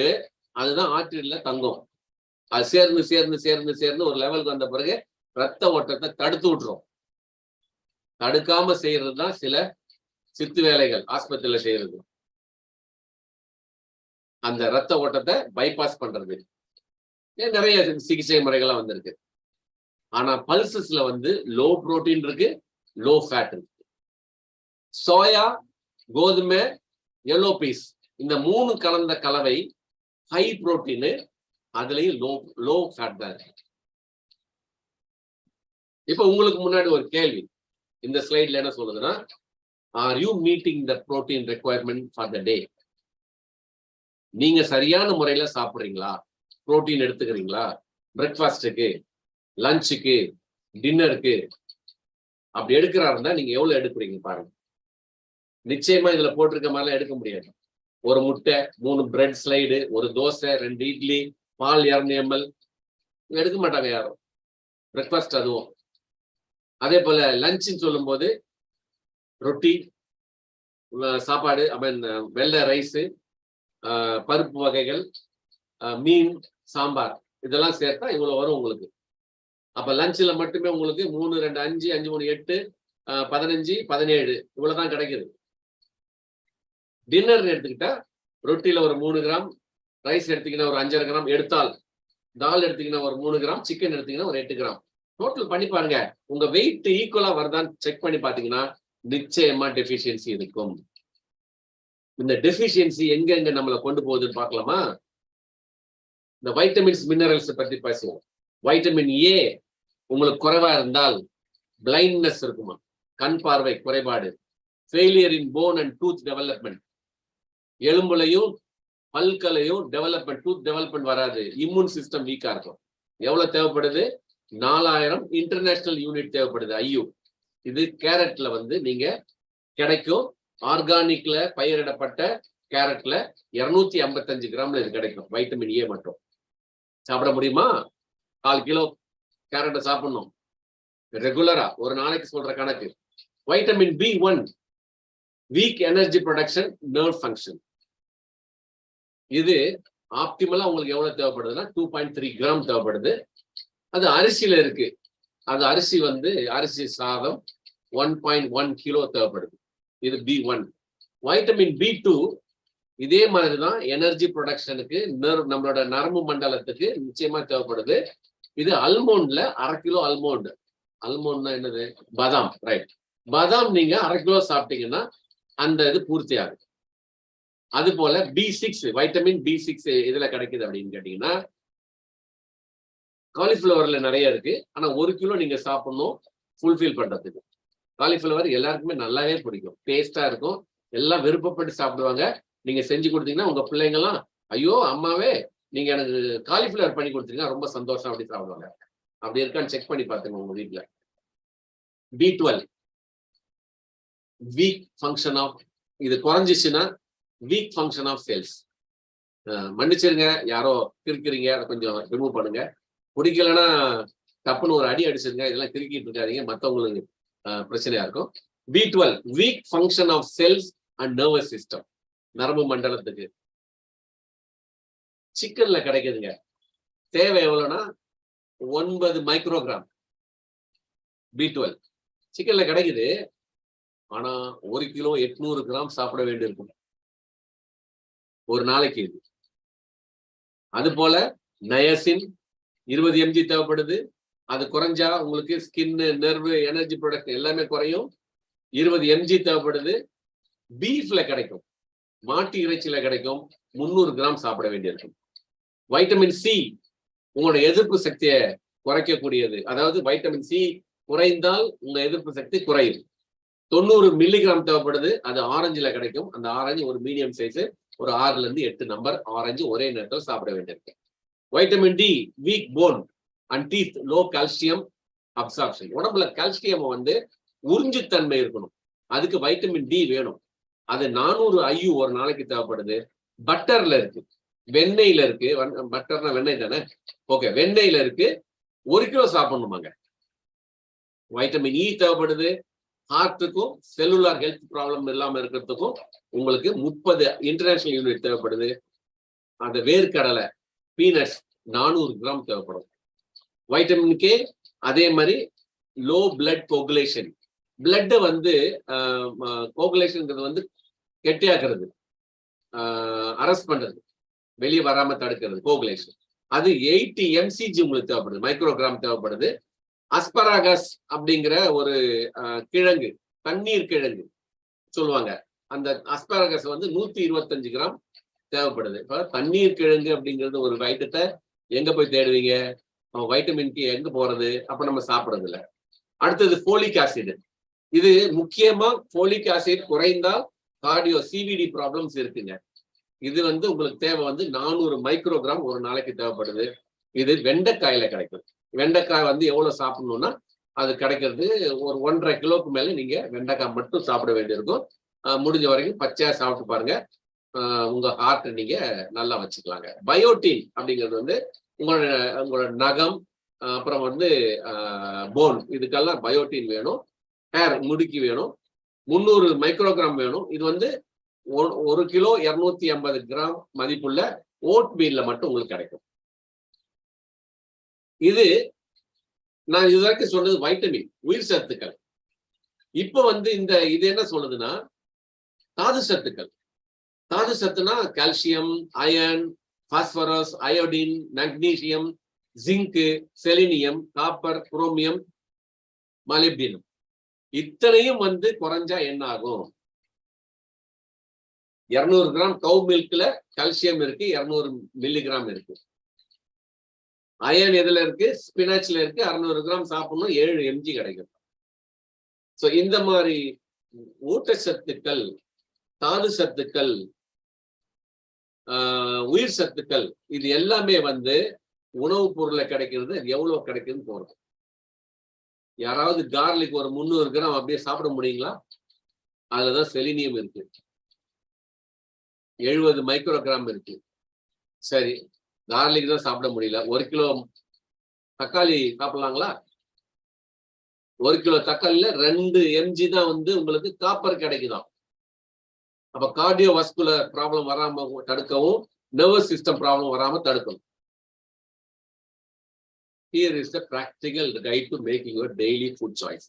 அதுதான் ஆர்டரியில தங்கும். அது சேர்ந்து சேர்ந்து சேர்ந்து சேர்ந்து ஒரு லெவலுக்கு வந்த பிறகு ரத்த ஓட்டத்தை தடுத்து விட்டுரும். தடுக்காம செய்யறது தான் சில சித்து வேலைகள் ஆஸ்பத்திரியில செய்யறது. அந்த ரத்த ஓட்டத்தை பைபாஸ் பண்றது நிறைய சிகிச்சை முறைகளா வந்திருக்கு. ஆனா பல்சஸ்ல வந்து லோ புரோட்டீன் இருக்கு, லோ ஃபேட் இருக்கு. சோயா, கோதுமை, எல்லோ பீஸ் இந்த 3 கலந்த கலவை ஹை புரோட்டீன், அதுலயும் லோ ஃபேட் தான் இருக்கு. இப்ப உங்களுக்கு முன்னாடி ஒரு கேள்வி இந்த ஸ்லைட்ல என்ன சொல்லுதுன்னா, are you meeting the protein requirement for the day? நீங்க சரியான முறையில சாப்பிடுறீங்களா? புரோட்டீன் எடுத்துக்கிறீங்களா? பிரேக்ஃபாஸ்டுக்கு, லஞ்சுக்கு, டின்னருக்கு அப்படி எடுக்கிறாருன்னா நீங்க எவ்வளவு எடுக்கிறீங்க பாருங்க. நிச்சயமா இதுல போட்டிருக்க மாதிரிலாம் எடுக்க முடியாது. ஒரு முட்டை, 3 பிரெட் ஸ்லைடு, ஒரு தோசை, 2 இட்லி, பால் 200 ml எடுக்க மாட்டாங்க யாரும். பிரேக்ஃபாஸ்ட் அதுவும். அதே போல லஞ்சுன்னு சொல்லும் போது ரொட்டி, சாப்பாடு, வெள்ளை ரைஸு, பருப்பு வகைகள், மீன், சாம்பார் இதெல்லாம் சேர்த்தா இவ்வளவு வரும் உங்களுக்கு. அப்ப லஞ்சில் மட்டுமே உங்களுக்கு 3, 2, 5, 5, 3, 8, 15, 17 இவ்வளவுதான் கிடைக்குது. டின்னர் எடுத்துக்கிட்டா ரொட்டியில ஒரு 3 கிராம், ரைஸ் எடுத்தீங்கன்னா ஒரு 5.5 கிராம் எடுத்தால், தால் எடுத்தீங்கன்னா ஒரு 3 கிராம், சிக்கன் எடுத்தீங்கன்னா ஒரு 8 கிராம். டோட்டல் பண்ணி பாருங்க, உங்க வெயிட் ஈக்குவலா வருதான்னு செக் பண்ணி பாத்தீங்கன்னா நிச்சயமா டெஃபிஷியன்சி இருக்கும். இந்த டெஃபிஷியன்சி எங்க நம்மளை கொண்டு போகுதுன்னு பார்க்கலாமா? இந்த வைட்டமின்ஸ் மினரல்ஸ் பத்தி பேசுவோம். வைட்டமின் ஏ உங்களுக்கு குறைவா இருந்தால் பிளைண்ட்னஸ் இருக்குமா, கண் பார்வை குறைபாடு, failure in bone and tooth development, எலும்புலையும் பல்களையும் டெவலப்மெண்ட், டூத் டெவலப்மெண்ட் வராது, இம்யூன் சிஸ்டம் வீக்கா இருக்கும். எவ்வளவு தேவைப்படுது? 4000 இன்டர்நேஷனல் யூனிட் தேவைப்படுது ஐயு. இது கேரட்ல வந்து நீங்க கிடைக்கும். ஆர்கானிக்ல பயிரிடப்பட்ட கேரட்ல 255 கிராம்ல இது கிடைக்கும். வைட்டமின் ஏ மட்டும் சாப்பிட முடியுமா? 4 கிலோ கேரட்டை சாப்பிடணும் ரெகுலரா, ஒரு நாளைக்கு சொல்ற கணக்கு. Vitamin B1 week energy production, nerve function. இது ஆப்டிமலா உங்களுக்கு எவ்வளவு தேவைப்படுதுன்னா 2.3 கிராம் தேவைப்படுது. அது அரிசியில இருக்கு. அது அரிசி வந்து அரிசி சாதம் 1.1 கிலோ தேவைப்படுது. இது B1. வைட்டமின் B2 இதே மாதிரிதான் எனர்ஜி ப்ரொடக்ஷனுக்கு, நம்மளோட நரம்பு மண்டலத்துக்கு நிச்சயமா தேவைப்படுது. இது அல்மோண்ட்ல 1/2 கிலோ அல்மோண்ட். அல்மோண்ட்னா என்னது? பாதாம், ரைட். பாதாம் நீங்க 1/2 கிலோ சாப்பிட்டீங்கன்னா அந்த இது பூர்த்தி ஆகுது. அது போல B6, வைட்டமின் B6 இதுல கிடைக்குது அப்படின்னு கேட்டீங்கன்னா காலிஃபிளவர்ல நிறைய இருக்கு. ஆனா 1 கிலோ நீங்க சாப்பிடணும் ஃபுல்ஃபில் பண்றதுக்கு. காலிஃபிளவர் எல்லாருக்குமே நல்லாவே பிடிக்கும், டேஸ்டா இருக்கும், எல்லாம் விருப்பப்பட்டு சாப்பிடுவாங்க. நீங்க செஞ்சு கொடுத்தீங்கன்னா உங்க பிள்ளைங்கலாம், ஐயோ அம்மாவே நீங்க எனக்கு காலிஃபிளவர் பண்ணி கொடுத்தீங்கன்னா ரொம்ப சந்தோஷம் அப்படி சாப்பிடுவாங்க. அப்படி இருக்கான்னு செக் பண்ணி பாத்துங்க உங்க வீட்டுல. B12 வீக் ஃபங்க்ஷன் ஆஃப், இது குறைஞ்சிச்சுன்னா வீக் ஃபங்க்ஷன் ஆஃப் செல்ஸ். மன்னிச்சிருங்க, யாரோ கிறுக்கிறீங்க, அதை கொஞ்சம் ரிமூவ் பண்ணுங்க. பிடிக்கலன்னா தப்புன்னு ஒரு அடி அடிச்சிருங்க. இதெல்லாம் கிறுக்கிட்டு இருக்காதீங்க, மற்றவங்களுக்கு பிரச்சனையா இருக்கும். B12 weak function of cells and nervous system, நரம்பு மண்டலத்துக்கு. சிக்கன்ல கிடைக்குதுங்க. தேவை எவ்வளவுனா 9 மைக்ரோகிராம் B12 சிக்கன்ல கிடைக்குது. ஆனா 1 கிலோ 800 கிராம் சாப்பிட வேண்டியிருக்கும் ஒரு நாளைக்கு. இது அது போல நயசின் 20 mg தேவைப்படுது. அது குறைஞ்சா உங்களுக்கு ஸ்கின், நர்வு, எனர்ஜி ப்ரொடக்ஷன் எல்லாமே குறையும். 20 mg தேவைப்படுது. பீஃப்ல கிடைக்கும், மாட்டு இறைச்சியில கிடைக்கும். 300 கிராம் சாப்பிட வேண்டியிருக்கும். வைட்டமின் சி உங்களோட எதிர்ப்பு சக்தியை குறைக்கக்கூடியது. அதாவது வைட்டமின் சி குறைந்தால் உங்க எதிர்ப்பு சக்தி குறையும். 90 மில்லிகிராம் தேவைப்படுது. அது ஆரஞ்சுல கிடைக்கும். அந்த ஆரஞ்சு ஒரு மீடியம் சைஸ், ஒரு 6 to 8 நம்பர் ஆரஞ்சு ஒரே நேரத்தில் சாப்பிட வேண்டியிருக்கு. Vitamin D weak bone and teeth, low calcium absorption. உடம்புல கால்சியம் வந்து உறிஞ்சுத்தன்மை இருக்கணும், அதுக்கு வைட்டமின் டி வேணும். அது 400 IU ஒரு நாளைக்கு தேவைப்படுது. பட்டர்ல இருக்கு, வெண்ணெயில இருக்கு. பட்டர்னா வெண்ணெய் தானே? ஓகே, வெண்ணெயில இருக்கு. 1 கிலோ சாப்பிடணுமாங்க. வைட்டமின் இ தேவைப்படுது. ஹார்ட்டுக்கும் செல்லுலார் ஹெல்த் ப்ராப்ளம் இல்லாம இருக்கிறதுக்கும் உங்களுக்கு 30 இன்டர்நேஷனல் யூனிட் தேவைப்படுது. அந்த வேர்க்கடலை பீனட்ஸ் 400 கிராம் தேவைப்படும். வைட்டமின் கே அதே மாதிரி லோ பிளட் கோகுலேஷன். பிளட்டை வந்து கோகுலேஷன்ங்கிறது வந்து கெட்டியாக்குறது, அரெஸ்ட் பண்றது, வெளியே வராம தடுக்கிறது கோகுலேஷன். அது 80 mcg உங்களுக்கு தேவைப்படுது, மைக்ரோகிராம் தேவைப்படுது. அஸ்பராகஸ் அப்படிங்கிற ஒரு கிழங்கு, தண்ணீர் கிழங்கு சொல்லுவாங்க. அந்த அஸ்பராகஸ் வந்து 125 கிராம் தேவைப்படுது. இப்ப தண்ணீர் கிழங்கு அப்படிங்கிறது ஒரு வைட்டத்தை எங்க போய் தேடுவீங்க? வைட்டமின் கே எங்க போறது? அப்ப நம்ம சாப்பிடுறது இல்லை. அடுத்தது ஃபோலிக் ஆசிட். இது முக்கியமா ஃபோலிக் ஆசிட் குறைந்தால் கார்டியோ சிவிடி ப்ராப்ளம்ஸ் இருக்குங்க. இது வந்து உங்களுக்கு தேவை வந்து 400 மைக்ரோகிராம் ஒரு நாளைக்கு தேவைப்படுது. இது வெண்டைக்காயில கிடைக்கும். வெண்டைக்காய் வந்து எவ்வளவு சாப்பிடணும்னா அது கிடைக்கிறது ஒரு 1.5 கிலோக்கு மேல நீங்க வெண்டைக்காய் மட்டும் சாப்பிட வேண்டியிருக்கும். முடிஞ்ச வரைக்கும் பச்சையா சாப்பிட்டு பாருங்க. உங்க ஹார்ட் நீங்க நல்லா வச்சுக்கலாங்க. பயோட்டின் அப்படிங்கிறது வந்து உங்களோட நகம், அப்புறம் வந்து போன், இதுக்கெல்லாம் பயோட்டின் வேணும். ஹேர், முடிக்கு வேணும். 300 மைக்ரோகிராம் வேணும். இது வந்து 1 கிலோ 250 கிராம் மதிப்புள்ள ஓட் மீல்ல மட்டும் உங்களுக்கு கிடைக்கும். இது நான் இது வரைக்கும் சொன்னது வைட்டமின், உயிர் சத்துக்கள். இப்ப வந்து இது என்ன சொல்லுதுன்னா தாது சத்துக்கள். தாது சத்துனா calcium, iron, phosphorus, iodine, magnesium, zinc, selenium, copper, chromium, molybdenum. இத்தனையும் வந்து குறைஞ்சா என்ன ஆகும்? 200 கிராம் கவு மில்க்ல கால்சியம் இருக்கு, 200 மில்லிகிராம் இருக்கு. அயன் எதுல இருக்கு? ஸ்பினாச்ல இருக்கு. 600 கிராம் சாப்பிடணும், 7 mg கிடைக்கும். சோ இந்த மாதிரி ஊட்டச்சத்துக்கள், தாது சத்துக்கள், உயிர் சத்துக்கள், இது எல்லாமே வந்து உணவுப் பொருள்ல கிடைக்கிறது. எவ்வளவு கிடைக்குதுன்னு போறது. யாராவது கார்லிக் ஒரு 300 கிராம் அப்படியே சாப்பிட முடியுங்களா? அதுலதான் செலினியம் இருக்கு, 70 மைக்ரோகிராம் இருக்கு. சரி, கார்லிக் தான் சாப்பிட முடியல. 1 கிலோ தக்காளி சாப்பிடலாங்களா? 1 கிலோ தக்காளில 2 mg தான் வந்து உங்களுக்கு காப்பர் கிடைக்குதாம். அப்ப கார்டியோ வாஸ்குலர் ப்ராப்ளம் வராம தடுக்கவும், நர்வஸ் சிஸ்டம் ப்ராப்ளம் வராம தடுக்கணும். Here is the practical guide to making your daily food choice.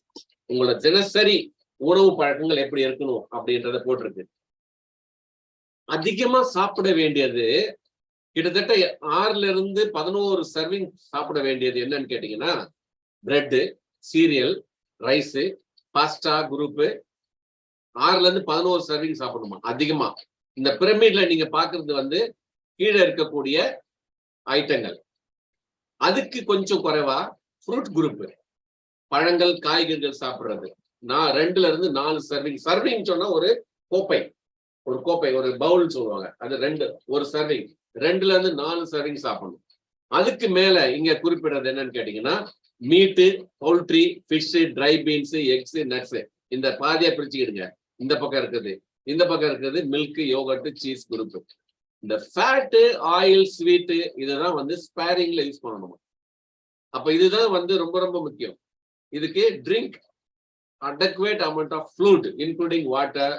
உங்களோட தினசரி உணவு பழக்கங்கள் எப்படி இருக்கணும் அப்படின்றத போட்டிருக்கு. அதிகமா சாப்பிட வேண்டியது கிட்டத்தட்ட 6ல இருந்து 11 சர்விங் சாப்பிட வேண்டியது என்னன்னு கேட்டீங்கன்னா, பிரெட், சீரியல், ரைஸ், பாஸ்டா குரூப் 6ல இருந்து 11 சர்விங் சாப்பிடணுமா அதிகமா. இந்த பிரமிட்ல நீங்க பாக்குறது வந்து கீழே இருக்கக்கூடிய ஐட்டங்கள். அதுக்கு கொஞ்சம் குறைவா ஃப்ரூட் குரூப், பழங்கள், காய்கறிகள் சாப்பிடுறது. 2ல இருந்து 4 சர்விங். சர்விங் சொன்னா ஒரு கோப்பை, ஒரு பவுல் சொல்லுவாங்க. அது ஒரு சர்விங். 2ல இருந்து 4 சர்விங் சாப்பிடணும். அதுக்கு மேல இங்க குறிப்பிடுறது என்னன்னு கேட்டீங்கன்னா, மீட்டு, poultry, fish, try beans, X, nuts. இந்த பாதியா பிரிச்சுக்கிடுங்க. இந்த பக்கம் இருக்குது மில்க், யோகர்ட், சீஸ் குரூப். இந்த ஃபேட்டு, ஆயில், ஸ்வீட்டு இதெல்லாம் வந்து ஸ்பேரிங்ல யூஸ் பண்ணணும். அப்ப இதுதான் வந்து ரொம்ப ரொம்ப முக்கியம். இதுக்கு drink adequate amount of fluid including water,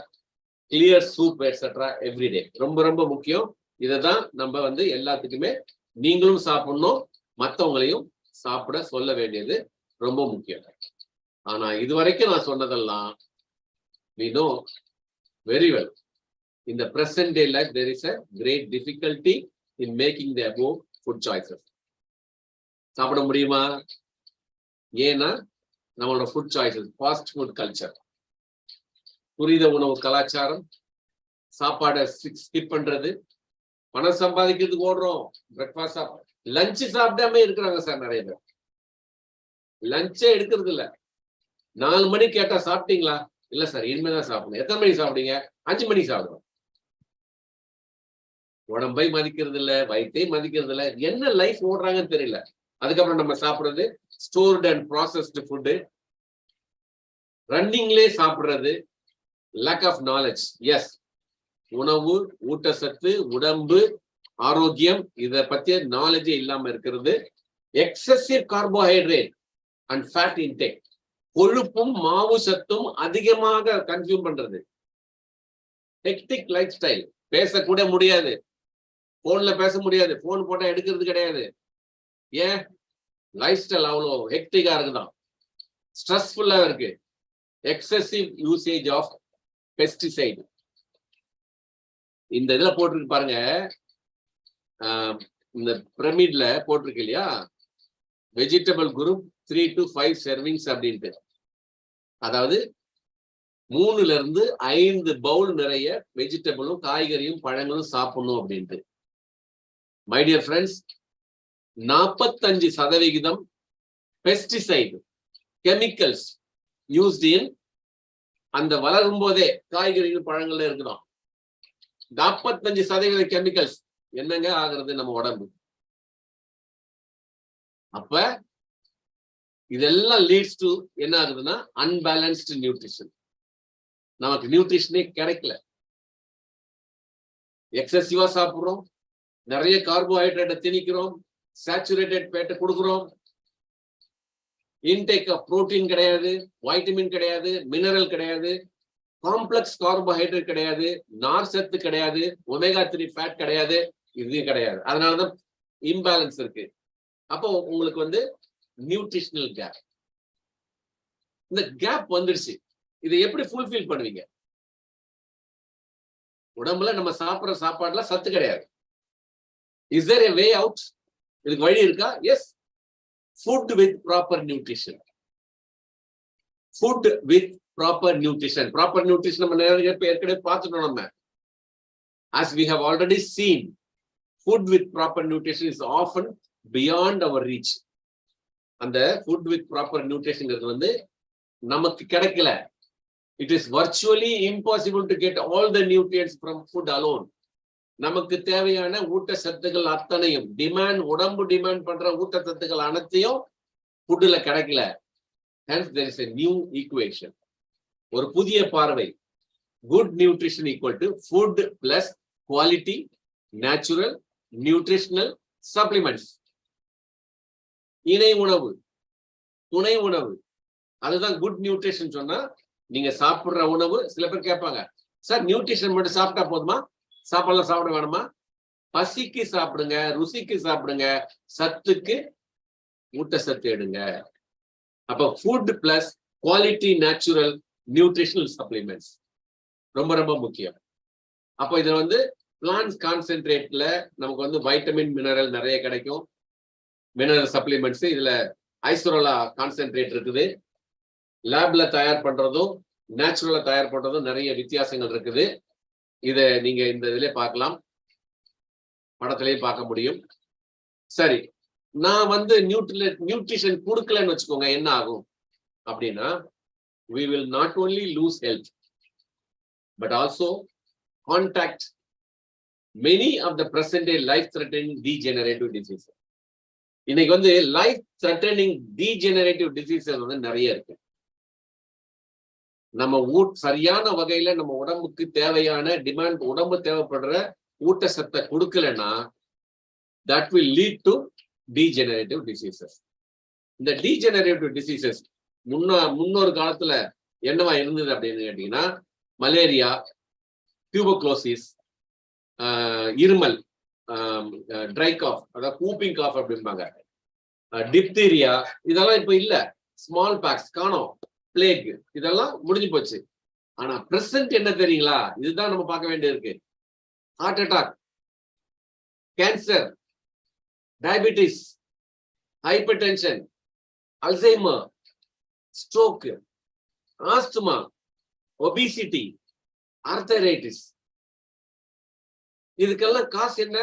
clear soup etcetera everyday. ரொம்ப ரொம்ப முக்கியம். இதைதான் நம்ம வந்து எல்லாத்துக்குமே நீங்களும் சாப்பிடணும், மற்றவங்களையும் சாப்பிட சொல்ல வேண்டியது ரொம்ப முக்கியம். ஆனா இதுவரைக்கும் நான் சொன்னதெல்லாம் we know very well. In the present day life, there is a great difficulty in making the above food choices. சாப்பிட முடியுமா? ஏன்னா நம்மளோட food choices, fast food culture, துரித உணவு கலாச்சாரம், சாப்பாடை ஸ்கிப் பண்றது, பணம் சம்பாதிக்கிறதுக்கு ஓடுறோம். பிரேக்ஃபாஸ்ட் லஞ்சு சாப்பிடாம இருக்கிறாங்க சார் நிறைய பேர். லஞ்சே எடுக்கிறது இல்ல. 4 மணி கேட்டா சாப்பிட்டீங்களா? இல்ல சார், இனிமேதான் சாப்பிடணும். எத்தனை மணிக்கு சாப்பிடுங்க? 5 மணிக்கு சாப்பிடுவோம். உடம்பை மதிக்கிறது இல்ல, வயிற்றை மதிக்கிறது இல்ல. என்ன லைஃப் ஓடுறாங்கன்னு தெரியல. அதுக்கப்புறம் நம்ம சாப்பிடுறது ஸ்டோர்ட் அண்ட் ப்ராசஸ்டு ஃபுட்டு, ரன்னிங்லே சாப்பிடுறது, லேக் ஆஃப் நாலேஜ். எஸ், உணவு, ஊட்டச்சத்து, உடம்பு, ஆரோக்கியம் இத பத்திய நாலேஜே இல்லாம இருக்கிறது. Excessive carbohydrate and fat intake, கொழுப்பும் மாவு சத்தும் அதிகமாக கன்சியூம் பண்றது. ஹெக்டிக் லைஃப் ஸ்டைல், பேசக்கூட முடியாது, போன்ல பேச முடியாது, போன் போட்டா எடுக்கிறது கிடையாது. ஏன்? லைஃப் ஸ்டைல் அவ்வளோ ஹெக்டிக்கா இருக்குதான், ஸ்ட்ரெஸ்ஃபுல்லா இருக்கு. Excessive usage of pesticide. இந்த இதுல போட்டிருக்கு பாருங்க, இந்த பிரமிட்ல போட்டிருக்கு இல்லையா, வெஜிடபிள் குரூப் 3 to 5 servings அப்படின்ட்டு. அதாவது 3 to 5 பவுல் நிறைய வெஜிடபிளும் காய்கறியும் பழங்களும் சாப்பிடணும் அப்படின்ட்டு. My dear friends, 45% pesticide chemicals used in அந்த வளரும் போதே காய்கறிகள் பழங்கள்ல இருக்குதான். 45% கெமிக்கல்ஸ் என்னங்க ஆகுறது நம்ம உடம்பு? அப்ப இதெல்லாம் லீட்ஸ் டு என்ன ஆகுதுன்னா அன்பேலன்ஸ்டு நியூட்ரிஷன். நமக்கு நியூட்ரிஷனே கிடைக்கல, எக்ஸசிவா சாப்பிடுறோம், நிறைய கார்போஹைட்ரேட்டை திணிக்கிறோம், சேச்சுரேட்டட் ஃபேட்டை கொடுக்குறோம், இன்டேக் ஆஃப் புரோட்டீன் கிடையாது, வைட்டமின் கிடையாது, மினரல் கிடையாது, காம்ப்ளெக்ஸ் கார்போஹைட்ரேட் கிடையாது, நார் சத்து கிடையாது, ஒமேகா 3 ஃபேட் கிடையாது, இது கிடையாது. அதனாலதான் இம்பேலன்ஸ் இருக்கு. அப்போ உங்களுக்கு நியூட்ரிஷனல் கேப். இந்த கேப் வந்துடுச்சு. இதை எப்படி ஃபுல்ஃபில் பண்ணுவீங்க? உடம்புல நம்ம சாப்பிடுற சாப்பாடுல சத்து கிடையாது. Is there a way out? இதுக்கு வழி இருக்கா? Yes, food with proper nutrition. Food with proper nutrition. Proper nutrition நம்ம ஏற்கனவே பார்த்துட்டோம். நம்ம as we have already seen, food with proper nutrition is often beyond our reach. அந்த ஃபுட் வித் ப்ராப்பர் நியூட்ரிஷன் நமக்கு கிடைக்கல. It is virtually impossible to get all the nutrients from food alone. நமக்கு தேவையான ஊட்டச்சத்துக்கள் அத்தனையும் உடம்பு டிமாண்ட் பண்ற ஊட்டச்சத்துக்கள் அனைத்தையும் ஃபுட்ல கிடைக்கல. Hence there is a new equation. ஒரு புதிய பார்வை. Good nutrition equal to food plus quality natural nutritional supplements. இணை உணவு, துணை உணவு, அதுதான் குட் நியூட்ரிஷன். சொன்னா நீங்க சாப்பிடுற உணவு, சில பேர் கேட்பாங்க, சார் நியூட்ரிஷன் மட்டும் சாப்பிட்டா போதுமா, சாப்பாடுலாம் சாப்பிட வேணுமா? பசிக்கு சாப்பிடுங்க, ருசிக்கு சாப்பிடுங்க, சத்துக்கு ஊட்டச்சத்து எடுங்க. அப்ப food plus quality natural nutritional supplements ரொம்ப ரொம்ப முக்கியம். அப்போ இதுல பிளான்ட் கான்சென்ட்ரேட்ல நமக்கு வைட்டமின் மினரல் நிறைய கிடைக்கும். மினரல் சப்ளிமெண்ட்ஸ் இதுல ஐசோரோலா கான்சென்ட்ரேட் இருக்குது. லேப்ல தயார் பண்றதும் நேச்சுரலா தயார் பண்றதும் நிறைய வித்தியாசங்கள் இருக்குது. இதை நீங்க இந்த இதுல பார்க்கலாம், படத்திலேயே பார்க்க முடியும். சரி, நான் நியூட்ரிஷன் கொடுக்கலன்னு வச்சுக்கோங்க, என்ன ஆகும் அப்படின்னா, we will not only lose health but also contact many of the present day life threatening degenerative diseases. இன்னைக்கு லைஃப் த்ரெட்டனிங் டீஜெனரேட்டிவ் டிசீசஸ் நிறைய இருக்கு. நம்ம சரியான வகையில நம்ம உடம்புக்கு தேவையான உடம்பு தேவைப்படுற ஊட்டச்சத்தை கொடுக்கலன்னா that will lead to degenerative diseases. இந்த degenerative diseases முன்னொரு காலத்துல என்னவா இருந்தது அப்படின்னு கேட்டீங்கன்னா, மலேரியா, டியூபர்குலோசிஸ், இருமல், ட்ரை காஃப், அதாவது கூப்பிங் காஃப் அப்படிம்பாங்க, டிப்தீரியா, இதெல்லாம் இப்ப இல்ல. ஸ்மால் பாக்ஸ் காணோம், பிளேக் இதெல்லாம் முடிஞ்சு போச்சு. ஆனா பிரசன்ட் என்ன தெரியுங்களா? இதுதான் நம்ம பார்க்க வேண்டியிருக்கு. Heart attack, cancer, diabetes, hypertension, Alzheimer, stroke, asthma, obesity, arthritis, இதுக்கெல்லாம் காசு என்ன?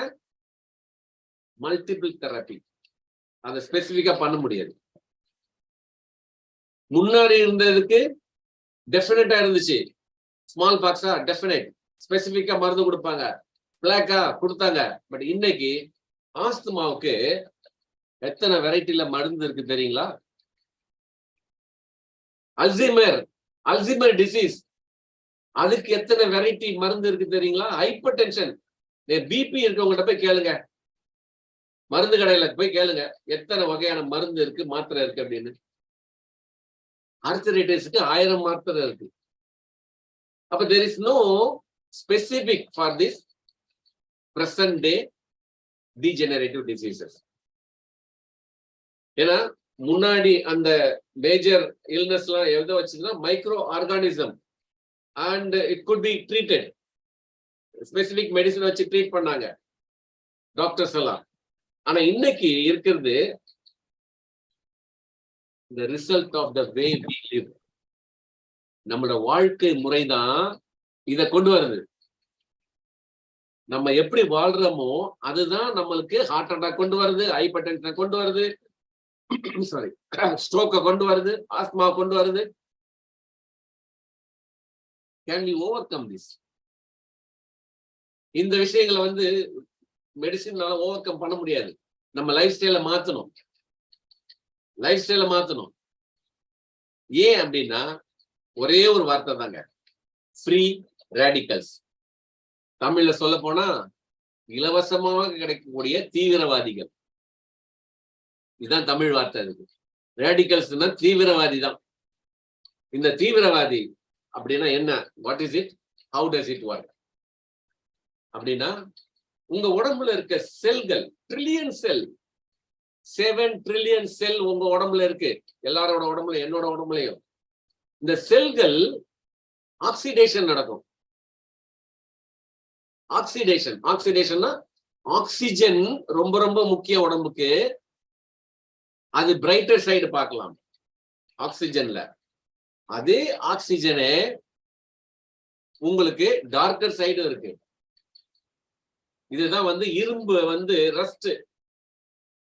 Multiple therapy. அதை ஸ்பெசிபிக்கா பண்ண முடியாது. முன்னாடி இருந்ததுக்கு டெஃபினட்டா இருந்துச்சு. ஸ்மால் பாக்ஸா டெஃபினட், ஸ்பெசிபிக்கா மருந்து கொடுப்பாங்க, பிளாக்கா கொடுத்தாங்க. பட் இன்னைக்கு ஆஸ்துமாவுக்கு எத்தனை வெரைட்டில மருந்து இருக்கு தெரியுங்களா? அல்சைமர் டிசீஸ் அதுக்கு எத்தனை வெரைட்டி மருந்து இருக்கு தெரியுங்களா? ஹைப்பர் டென்ஷன், பிபி இருக்கவங்ககிட்ட போய் கேளுங்க, மருந்து கடையில போய் கேளுங்க எத்தனை வகையான மருந்து இருக்கு, மாத்திரை இருக்கு அப்படின்னு. ஆர்த்தரைட்டிஸ்க்கு 1000 மாத்திரை இருக்கு. அப்ப there is no specific for this present day degenerative diseases. ஏன்னா முன்னாடி அந்த மேஜர் இல்னஸ் எல்லாம் எதை வச்சுன்னா micro organism and it could be treated. Specific medicine வச்சு ட்ரீட் பண்ணாங்க டாக்டர்ஸ் எல்லாம். ஆனா இன்னைக்கு இருக்கிறது the result of the way we live. நம்மளோட வாழ்க்கை முறைதான் இத கொண்டு வருது. நம்ம எப்படி வாழ்றோமோ அதுதான் நம்மளுக்கு ஹார்ட் அட்டாக் கொண்டு வருது, ஹைப்பர் டென்ஷன் கொண்டு வருது, சாரி ஸ்ட்ரோக்க கொண்டு வருது, ஆஸ்மா கொண்டு வருது. Can we overcome this? இந்த விஷயங்களை மெடிசினால ஓவர் கம் பண்ண முடியாது. நம்ம லைஃப் ஸ்டைல மாத்தணும், லைஃப் ஸ்டைல மாத்தணும். ஏன் அப்படின்னா ஒரே ஒரு வார்த்தை தாங்க, ஃப்ரீ ரேடிக்கல்ஸ். தமிழ்ல சொல்ல போனா இலவசமாக கிடைக்கக்கூடிய தீவிரவாதிகள். இதுதான் தமிழ் வார்த்தை. இருக்கு ரேடிக்கல்ஸ்னா தீவிரவாதி தான். இந்த தீவிரவாதி அப்படின்னா என்ன? What is it? How does it work அப்படின்னா, உங்க உடம்புல இருக்க செல்கள் ட்ரில்லியன் செல், 7 ட்ரில்லியன் செல் உங்க உடம்புல இருக்கு. எல்லாரோட உடம்புல, என்னோட உடம்புலயும். இந்த செல்கள் ஆக்சிடேஷன் நடக்கும். ஆக்சிடேஷன், ஆக்சிடேஷன்னா ஆக்சிஜன் ரொம்ப ரொம்ப முக்கியம் உடம்புக்கு. அது பிரைட்டர் சைடு பார்க்கலாம் ஆக்சிஜன்ல. அதே ஆக்சிஜனே உங்களுக்கு டார்க்கர் சைடு இருக்கு. இதுதான் இரும்பு ரஸ்ட்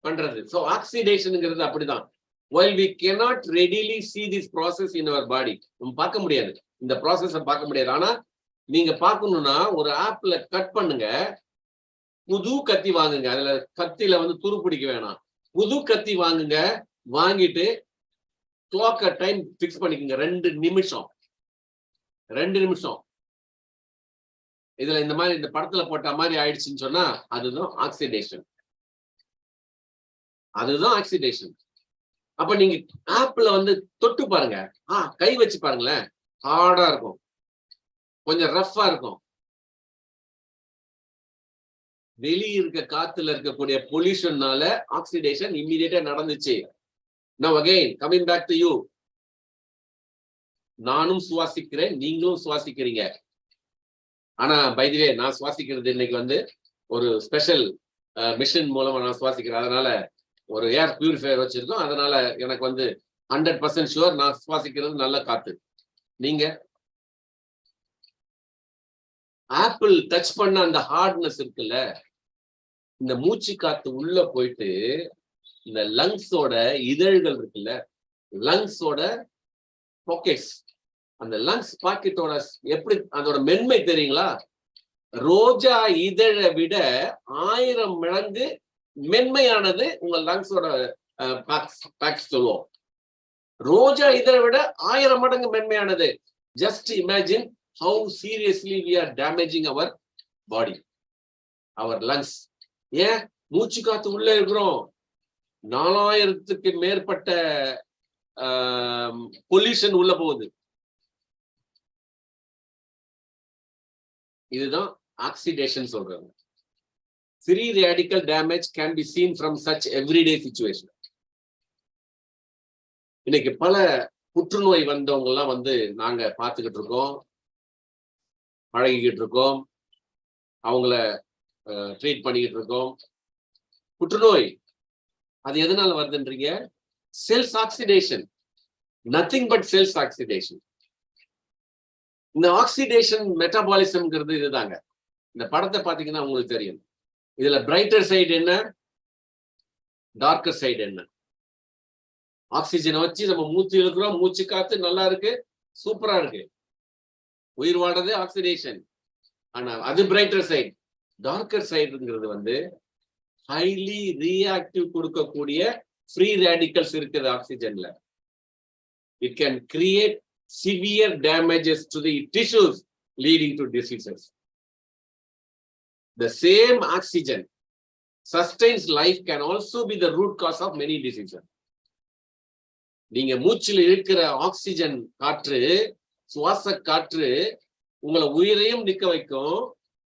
பண்றது. சோ ஆக்சிடேஷன்ங்கிறது அப்படிதான். While we cannot readily see this process in our body, நம்ம பார்க்க முடியாது, இந்த ப்ராசஸ பார்க்க முடியாது. ஆனா நீங்க பார்க்கணும்னா ஒரு ஆப்ல கட் பண்ணுங்க, புது கத்தி வாங்குங்க. அதுல கத்தில துரு பிடிக்க வேணாம். புது கத்தி வாங்குங்க, வாங்கிட்டு கிளாக்க டைம் பிக்ஸ் பண்ணிக்கோங்க. 2 நிமிஷம், 2 நிமிஷம். இதுல இந்த மாதிரி இந்த படத்துல போட்ட மாதிரி ஆயிடுச்சுன்னு சொன்னா அதுதான் ஆக்சிடேஷன், அதுதான் ஆக்சிடேஷன். அப்ப நீங்க ஆப்ல தொட்டு பாருங்க, கை வச்சு பாருங்களேன், ஹார்டா இருக்கும், கொஞ்சம் ரஃப்பா இருக்கும். வெளியே இருக்க காத்துல இருக்கக்கூடிய பொல்யூஷன்னால ஆக்சிடேஷன் இம்மிடியேட்டா நடந்துச்சு. Now again coming back to you, நானும் சுவாசிக்கிறேன், நீங்களும் சுவாசிக்கிறீங்க. ஆனா பை தி வே நான் சுவாசிக்கிறது இன்னைக்கு ஒரு ஸ்பெஷல் மிஷின் மூலமா நான் சுவாசிக்கிறேன். அதனால ஒரு ஏர் பியூரிஃபையர் வச்சிருக்கோம். அதனால எனக்கு 100% ஷுவர் நான் சுவாசிக்கிறது நல்ல காத்து. நீங்க ஆப்பிள் டச் பண்ண அந்த ஹார்ட்னஸ் இருக்குல்ல, இந்த மூச்சு காத்து உள்ள போயிட்டு இந்த லங்ஸோட இதழ்கள் இருக்குல்ல, லங்ஸோட பாக்கெட்ஸ், அந்த லங்ஸ் பாக்கெட்டோட எப்படி அதோட மென்மை தெரியுங்களா? ரோஜா இதழை விட 1000 மடங்கு மென்மையானது உங்க லங்ஸோட பாக்ஸ் சொல்லுவோம். ரோஜா இதழை விட 1000 மடங்கு மென்மையானது. Just imagine how seriously we are damaging our body, our lungs. ஏன் மூச்சு காத்து உள்ள இருக்கிறோம், 4000க்கு மேற்பட்ட பொல்யூஷன் உள்ள போகுது. இதுதான் ஆக்சிடேஷன் சொல்றாங்க. Free radical damage can be seen from such everyday situation. இன்னைக்கு பல புற்றுநோய் வந்தவங்க எல்லாம் நாங்க பார்த்துக்கிட்டு இருக்கோம், பழகிக்கிட்டு இருக்கோம், அவங்கள ட்ரீட் பண்ணிக்கிட்டு இருக்கோம். புற்றுநோய் அது எதனால வருதுன்றீங்க? Cells oxidation, nothing but cells oxidation. இந்த ஆக்சிடேஷன் மெட்டபாலிசம்ங்கிறது இதுதாங்க. இந்த படத்தை பார்த்தீங்கன்னா உங்களுக்கு தெரியும். இதுல பிரைட்டர் சைடு என்ன, டார்க்கர் சைடு என்ன. ஆக்சிஜனை வச்சு நம்ம மூச்சு இழுக்கிறோம், மூச்சு காத்து நல்லா இருக்கு, சூப்பரா இருக்கு, உயிர் வாழ்றதே ஆக்சிடேஷன். ஆனா அது பிரைட்டர் சைடு. டார்க்கர் சைடுங்கிறது ஹைலி ரியாக்டிவ் கொடுக்கக்கூடிய ஃப்ரீ ரேடிக்கல்ஸ் இருக்குது ஆக்சிஜன்ல. It can create severe damages to the tissues leading to diseases. The same oxygen sustains life can also be the root cause of many diseases. நீங்க மூச்சில் இருக்கிற oxygen காற்று, சுவாச காற்று உங்களை உயிரையும் நிக்க வைக்கும்,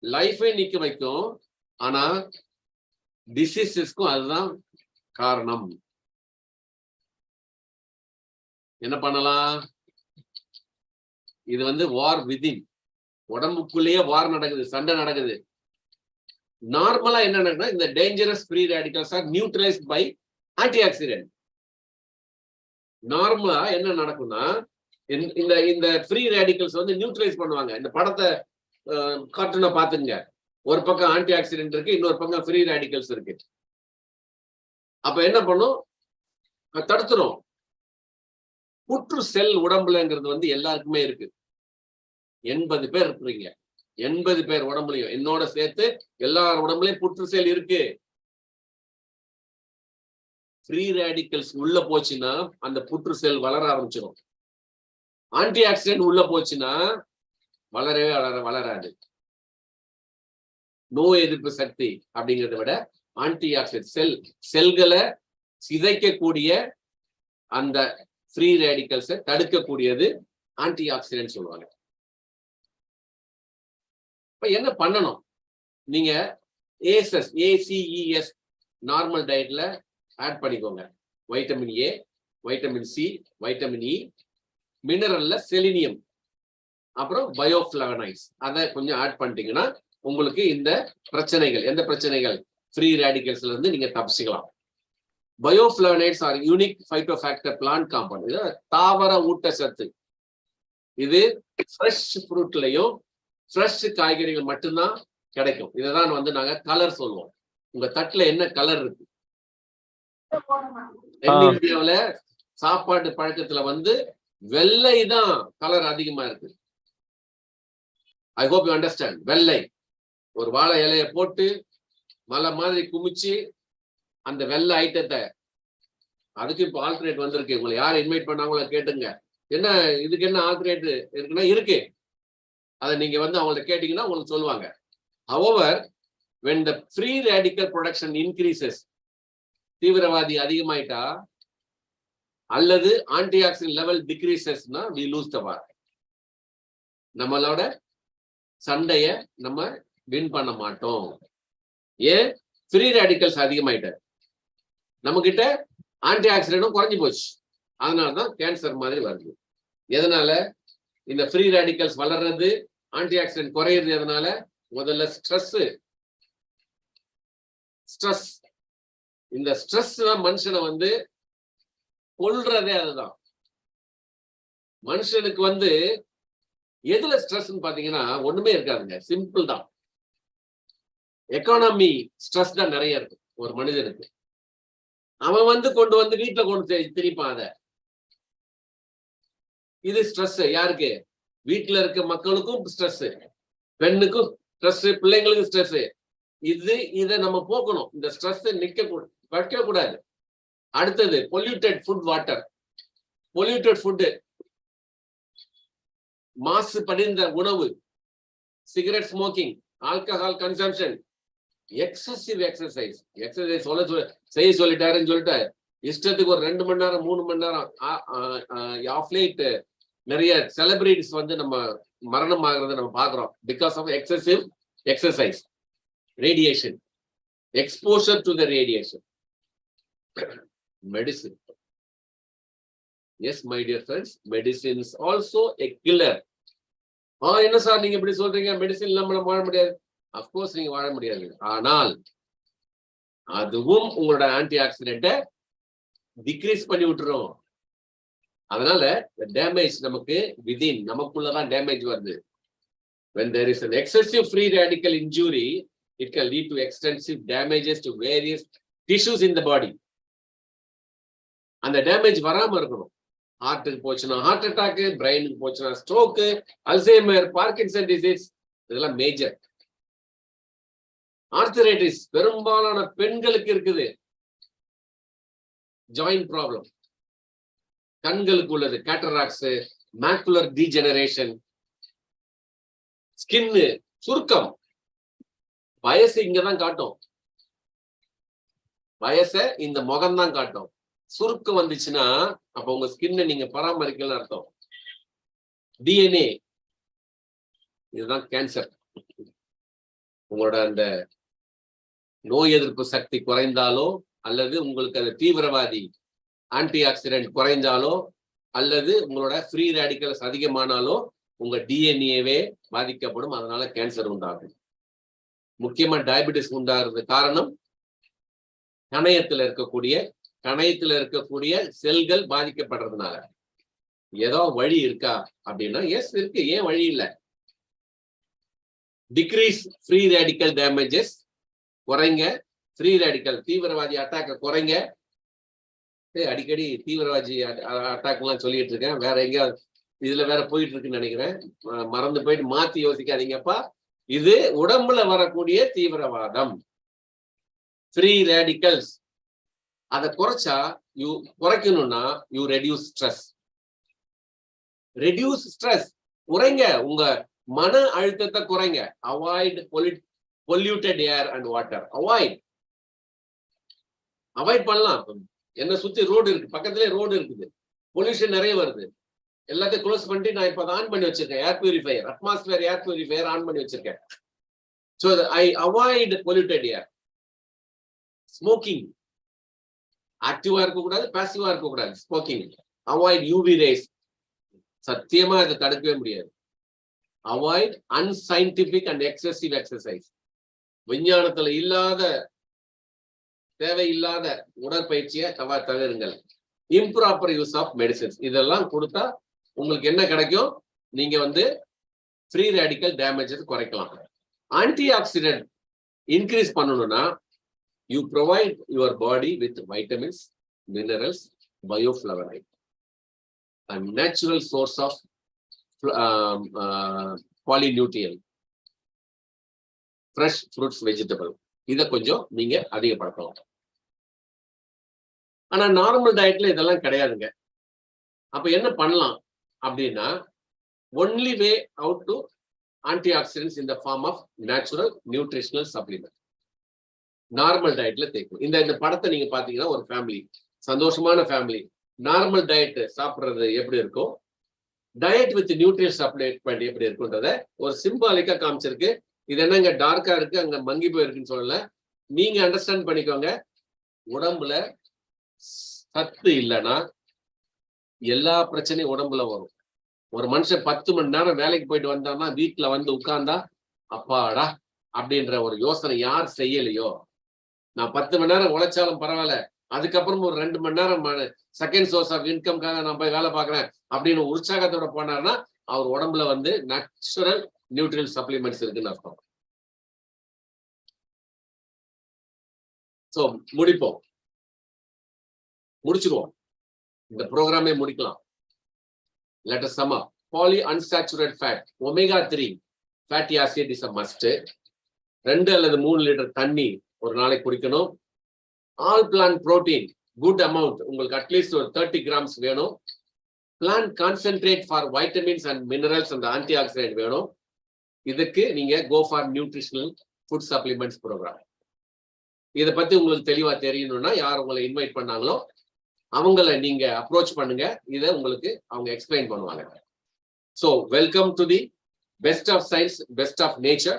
லைஃபையும் நிக்க வைக்கும். ஆனா டிசீசஸ்க்கும் அதுதான் காரணம். என்ன பண்ணலாம்? இது வார் விதின், உடம்புக்குள்ளேயே வார் நடக்குது, சண்டை நடக்குது. நார்மலா என்ன நடக்குதுன்னா, இந்த dangerous free radicals are neutralised by antioxidant. நார்மலா என்ன நடக்கும்னா, இந்த ஃப்ரீ ரேடிகல்ஸ் நியூட்ரலைஸ் பண்ணுவாங்க. இந்த படத்தை கார்ட்டூனை பாத்துங்க, ஒரு பக்கம் ஆன்டி ஆக்சிடென்ட் இருக்கு, இன்னொரு பக்கம் ஃப்ரீ ரேடிகல்ஸ் இருக்கு. அப்ப என்ன பண்ணும்? தடுத்துரும். புற்று செல் உடம்புலங்கிறது எல்லாருக்குமே இருக்கு. 80 பேர் இருக்கிறீங்க, 80 பேர் உடம்புலையும் என்னோட சேர்த்து எல்லார் உடம்புலையும் புற்று செல் இருக்கு. ஃப்ரீ ரேடிகல்ஸ் உள்ள போச்சுன்னா அந்த புற்று செல் வளர ஆரம்பிச்சிடும். ஆன்டி ஆக்சிடென்ட் உள்ள போச்சுன்னா வளரவே வளராது. நோய் எதிர்ப்பு சக்தி அப்படிங்கிறத விட ஆன்டி ஆக்சிடென்ட் செல்களை சிதைக்கக்கூடிய அந்த ஃப்ரீ ரேடிகல்ஸை தடுக்கக்கூடியது ஆன்டி ஆக்சிடென்ட் சொல்லுவாங்க. இப்ப என்ன பண்ணணும்? நீங்க ACES நார்மல் டயட்ல ஆட் பண்ணிக்கோங்க. Vitamin A, vitamin C, vitamin E, மினரல்ல செலினியம், அப்புறம் பயோஃபிளவனைட்ஸ், அதை கொஞ்சம் ஆட் பண்ணிட்டீங்கன்னா உங்களுக்கு இந்த பிரச்சனைகள், எந்த பிரச்சனைகள், ஃப்ரீ ரேடிகல்ஸ்ல இருந்து நீங்க தப்பிச்சுக்கலாம். பயோஃபிளவனைட்ஸ் ஆர் யூனிக் ஃபைட்டோஃபாக்டர் பிளான்ட் காம்பவுண்ட். இது தாவர ஊட்டச்சத்து. இது ஃப்ரெஷ் ஃப்ரூட்லயும் ஃப்ரெஷ் காய்கறிகள் மட்டும்தான் கிடைக்கும். இதைதான் நாங்க கலர் சொல்லுவோம். உங்க தட்டுல என்ன கலர் இருக்கு? இந்தியாவில சாப்பாட்டு பழக்கத்துல வெள்ளை தான் கலர் அதிகமா இருக்கு. I hope you understand. வெள்ளை, ஒரு வாழை இலைய போட்டு மலை மாதிரி குமிச்சு அந்த வெள்ளை ஐட்டத்தை, அதுக்கு இப்போ ஆல்டர்னேட் வந்திருக்கு. உங்களை யார் இன்வைட் பண்ணாங்களோ கேட்டுங்க, என்ன இதுக்கு என்ன ஆல்டர்னேட் இருக்குன்னா இருக்கு. அதை நீங்க அவங்கள்ட்ட கேட்டீங்கன்னா உங்களுக்கு சொல்லுவாங்க. However, when the free radical production increases, தீவிரவாதி அதிகமாயிட்டா அல்லது ஆன்டி ஆக்சிடென்ட் லெவல் டிக்ரீசஸ்னா we lose the war. நம்மளோட சண்டைய நம்ம வின் பண்ண மாட்டோம். ஏன்? ஃப்ரீ ரேடிகல்ஸ் அதிகமாயிட்டார், நம்ம கிட்ட ஆன்டி ஆக்சிடென்டும் குறைஞ்சி போச்சு. அதனாலதான் கேன்சர் மாதிரி வருது. எதனால? இந்த ஃப்ரீ ரேடிகல்ஸ் வளர்றது, ஆன்டி ஆக்சிடென்ட் குறையிறது. எதனால? முதல்ல ஸ்ட்ரெஸ். இந்த ஸ்ட்ரெஸ் தான் மனுஷனை கொல்றதே. அதுதான் மனுஷனுக்கு எதுல ஸ்ட்ரெஸ் பாத்தீங்கன்னா ஒண்ணுமே இருக்காதுங்க, சிம்பிள் தான். எக்கானமி ஸ்ட்ரெஸ் தான் நிறைய இருக்கு ஒரு மனிதனுக்கு. அவன் கொண்டு வீட்டுல கொண்டு திரிப்பான். அத இது ஸ்ட்ரெஸ். யாருக்கு? வீட்டுல இருக்க மக்களுக்கும் ஸ்ட்ரெஸ், பெண்ணுக்கும் ஸ்ட்ரெஸ், பிள்ளைங்களுக்கும் ஸ்ட்ரெஸ். இதை நம்ம போக்கணும். இந்த ஸ்ட்ரெஸ் வைக்க கூடாது. அடுத்தது polluted food, water. Polluted food, மாசு படிந்த உணவு, cigarette smoking, alcohol consumption, excessive exercise. செய்ய சொல்லிட்டாருன்னு சொல்லிட்டு இஷ்டத்துக்கு ஒரு 2 மணி நேரம் 3 மணி நேரம் ஆஃப் லைட் நிறைய செலிபிரிட்டிஸ் நம்ம மரணம் ஆகிறத நம்ம பாக்குறோம். Because of excessive exercise. Radiation, exposure to the radiation. Medicine. Yes my dear friends, medicine is also a killer. என்ன சார் நீங்க இப்படி சொல்றீங்க, மெடிசின் இல்லாம வாழ முடியாது? அப்கோர்ஸ் நீங்க வாழ முடியாது. ஆனால் அதுவும் உங்களோட ஆன்டி ஆக்சிடென்ட்டை டிக்ரீஸ் பண்ணி விட்டுரும். அதனால டேமேஜ் நமக்கு விதின், நமக்குள்ளதான் டேமேஜ் வருது. When there is an excessive free radical injury, it can lead to extensive damages to various tissues in the body. அந்த டேமேஜ் வராம இருக்கணும். ஹார்ட்டுக்கு போச்சுன்னா ஹார்ட் அட்டாக், பிரெயினுக்கு போச்சுன்னா ஸ்ட்ரோக்கு, அல்சைமர், பார்க்கின்சன் டிசீஸ், இதெல்லாம் மேஜர். ஆர்த்தரைட்டிஸ் பெரும்பாலான பெண்களுக்கு இருக்குது. ஜாயிண்ட் ப்ராப்ளம், கண்களுக்கு உள்ளது, கேட்டராக்ஸ், மேக்குலர் டீஜெனரேஷன், ஸ்கின்னு சுருக்கம். வயசு இங்கதான் காட்டும், வயச இந்த முகம் தான் காட்டும். சுருக்கம் வந்துச்சுன்னா அப்ப உங்க ஸ்கின்னை நீங்க பராமரிக்கலன்னு அர்த்தம். டிஎன்ஏ, இதுதான் கேன்சர். உங்களோட அந்த நோய் எதிர்ப்பு சக்தி குறைந்தாலோ, அல்லது உங்களுக்கு அந்த தீவிரவாதி ஆன்டி ஆக்சிடென்ட் குறைந்தாலோ, அல்லது உங்களோட ஃப்ரீ ரேடிக்கல்ஸ் அதிகமானாலோ உங்க டிஎன்ஏவே பாதிக்கப்படும். அதனால கேன்சர் உண்டாகும். முக்கியமா டயபெட்டிஸ் உண்டாகிறது காரணம் கணையத்துல இருக்கக்கூடிய செல்கள் பாதிக்கப்படுறதுனால. ஏதோ வழி இருக்கா அப்படின்னா எஸ் இருக்கு, ஏன் வழி இல்லை? டிக்ரீஸ் ஃப்ரீ ரேடிக்கல் டேமேஜஸ், குறைங்க ஃப்ரீ ரேடிக்கல் தீவிரவாதி அட்டாக்க குறைங்க. அடிக்கடி தீவிரவாதி அட்டாக் எல்லாம் சொல்லிட்டு இருக்கேன், வேற எங்க இதுல வேற போயிட்டு இருக்குன்னு நினைக்கிறேன். மறந்து போயிட்டு மாத்தி யோசிக்காதீங்கப்பா. இது உடம்புல வரக்கூடிய தீவிரவாதம், ஃப்ரீ ரேடிக்கல்ஸ். அதை குறைக்கணும்னா யூ ரெடியூஸ் ஸ்ட்ரெஸ். குறைங்க, உங்க மன அழுத்தத்தை குறைங்க. Avoid polluted air and water. Avoid பண்ணலாம். என்ன சுத்தி ரோடு இருக்கு, பக்கத்திலே ரோடு இருக்குது, பொல்யூஷன் நிறைய வருது. எல்லாத்தையும் க்ளோஸ் பண்ணிட்டு நான் இப்ப ஆன் பண்ணி வச்சிருக்கேன் air purifier, atmosphere air purifier on பண்ணி வச்சிருக்கேன். So I avoid polluted air. Smoking, ஆக்டிவா இருக்கக்கூடாது, பாசிவா இருக்கக்கூடாது. Smoking, avoid UV rays. சத்தியமா இதை தடுக்கவே முடியாது. Avoid unscientific and excessive exercise. விஞ்ஞானத்துல இல்லாத தேவையில்லாத உடற்பயிற்சியை தவிருங்கள். Improper use of medicines. இதெல்லாம் கொடுத்தா உங்களுக்கு என்ன கிடைக்கும்? நீங்க ஃப்ரீ ரேடிக்கல் டேமேஜஸ் குறைக்கலாம். ஆன்டி ஆக்சிடென்ட் இன்க்ரீஸ் பண்ணணும்னா you provide your body with vitamins, minerals, bioflavonoid, a natural source of polynutrient, fresh fruits, vegetable. இதை கொஞ்சம் நீங்க அதிகப்படுத்தலாம். ஆனா நார்மல் டயட்ல இதெல்லாம் கிடையாதுங்க. அப்ப என்ன பண்ணலாம் அப்படின்னா, only way out to antioxidants in the form of natural nutritional supplement. Normal டயட்ல தேய்க்கும். இந்த படத்தை நீங்க பாத்தீங்கன்னா ஒரு ஃபேமிலி, சந்தோஷமான ஃபேமிலி, நார்மல் டயட் சாப்பிட்றது எப்படி இருக்கும், டயட் வித் நியூட்ரியன் சப்ளிமெண்ட் எப்படி இருக்குன்றத ஒரு சிம்பாலிக்கா காமிச்சிருக்கு. இது என்னங்க டார்க்கா இருக்கு, அங்க மங்கி போயிருக்குன்னு சொல்லல. நீங்க அண்டர்ஸ்டாண்ட் பண்ணிக்கோங்க. உடம்புல சத்து இல்லைன்னா எல்லா பிரச்சனையும் உடம்புல வரும். ஒரு மனுஷன் 10 மணி நேரம் வேலைக்கு போயிட்டு வந்தான்னா வீட்டுல உட்கார்ந்தா அப்பாடா அப்படின்ற ஒரு யோசனை யார் செய்யலையோ, நான் 10 மணி நேரம் உழைச்சாலும் பரவாயில்ல, அதுக்கப்புறம் ஒரு 2 மணி நேரம் செகண்ட் சோர்ஸ் ஆஃப் இன்கம்காக நான் போய் வேலை பார்க்குறேன் அப்படின்னு உற்சாகத்தோட போனார்னா அவர் உடம்புல நேச்சுரல் நியூட்ரியன் சப்ளிமெண்ட்ஸ் இருக்குன்னு அர்த்தம். ஸோ முடிச்சிருவோம். இந்த ப்ரோக்ராமே முடிக்கலாம். Let us sum up. Polyunsaturated fat, omega-3 fatty acid is a must. 2 அல்லது 3 லிட்டர் தண்ணி ஒரு நாளைக்கு குடிக்கணும். All plant protein good amount, உங்களுக்கு அட்லீஸ்ட் ஒரு 30 கிராம்ஸ் வேணும். Plant concentrate for vitamins and minerals and antioxidant வேணும். இதுக்கு நீங்க go for nutritional food supplements program. இதை பத்தி உங்களுக்கு தெளிவா தெரியணும்னா யார் உங்களை இன்வைட் பண்ணாங்களோ அவங்கள நீங்க அப்ரோச் பண்ணுங்க. இதை உங்களுக்கு அவங்க எக்ஸ்பிளைன் பண்ணுவாங்க. So welcome to the best of science, best of nature,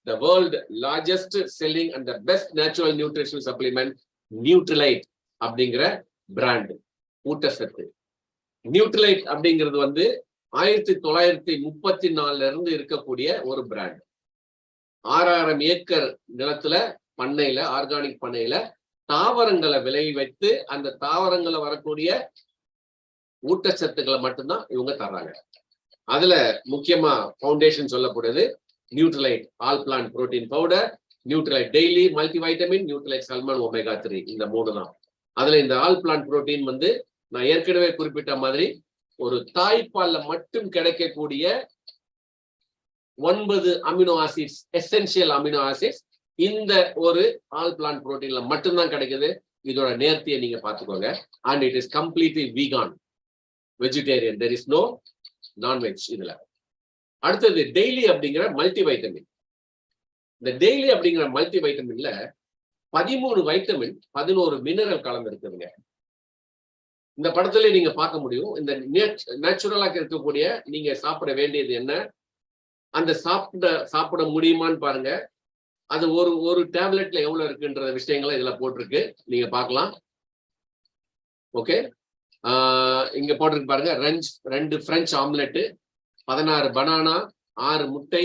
the world largest selling and the best natural nutritional supplement Nutrilite அப்படிங்கிற பிராண்ட். ஊட்டச்சத்து நியூட்ரிலைட் அப்படிங்கிறது 1934 இருந்து இருக்கக்கூடிய ஒரு பிராண்ட். 6000 ஏக்கர் நிலத்துல பண்ணையில, ஆர்கானிக் பண்ணையில தாவரங்களை விளைவித்து அந்த தாவரங்களை வரக்கூடிய ஊட்டச்சத்துக்களை மட்டும்தான் இவங்க தர்றாங்க. அதுல முக்கியமா ஃபவுண்டேஷன் சொல்லக்கூடியது Nutrilite all plant protein powder, Nutrilite daily multivitamin, Nutrilite salmon, omega three, இந்த 3 தான். அதுல இந்த ஆல் பிளான்ட் புரோட்டீன் நான் ஏற்கனவே குறிப்பிட்ட மாதிரி ஒரு தாய்ப்பால்ல மட்டும் கிடைக்கக்கூடிய 9 amino acids, essential amino acids இந்த ஒரு ஆல் பிளான்ட் புரோட்டீன்ல மட்டும்தான் கிடைக்குது. இதோட நேர்த்தியை நீங்க பாத்துக்கோங்க. And it is completely vegan, vegetarian. There is no non veg இதுல. அடுத்தது டெய்லி அப்படிங்கிற மல்டி வைட்டமின். இந்த டெய்லி அப்படிங்கிற மல்டி வைட்டமின்ல 13 வைட்டமின் 11 மினரல் கலந்து இருக்குதுங்க. இந்த படத்துல நீங்க பார்க்க முடியும். இந்த நேச்சுரலா இருக்கக்கூடிய நீங்க சாப்பிட வேண்டியது என்ன, அந்த சாப்பிட முடியுமான்னு பாருங்க. அது ஒரு டேப்லெட்ல எவ்வளவு இருக்குன்ற விஷயங்களை இதுல போட்டிருக்கு, நீங்க பார்க்கலாம். ஓகே, இங்க போட்டிருக்கு பாருங்க. 2 பிரெஞ்சு ஆம்லெட், 16 பனானா, 6 முட்டை,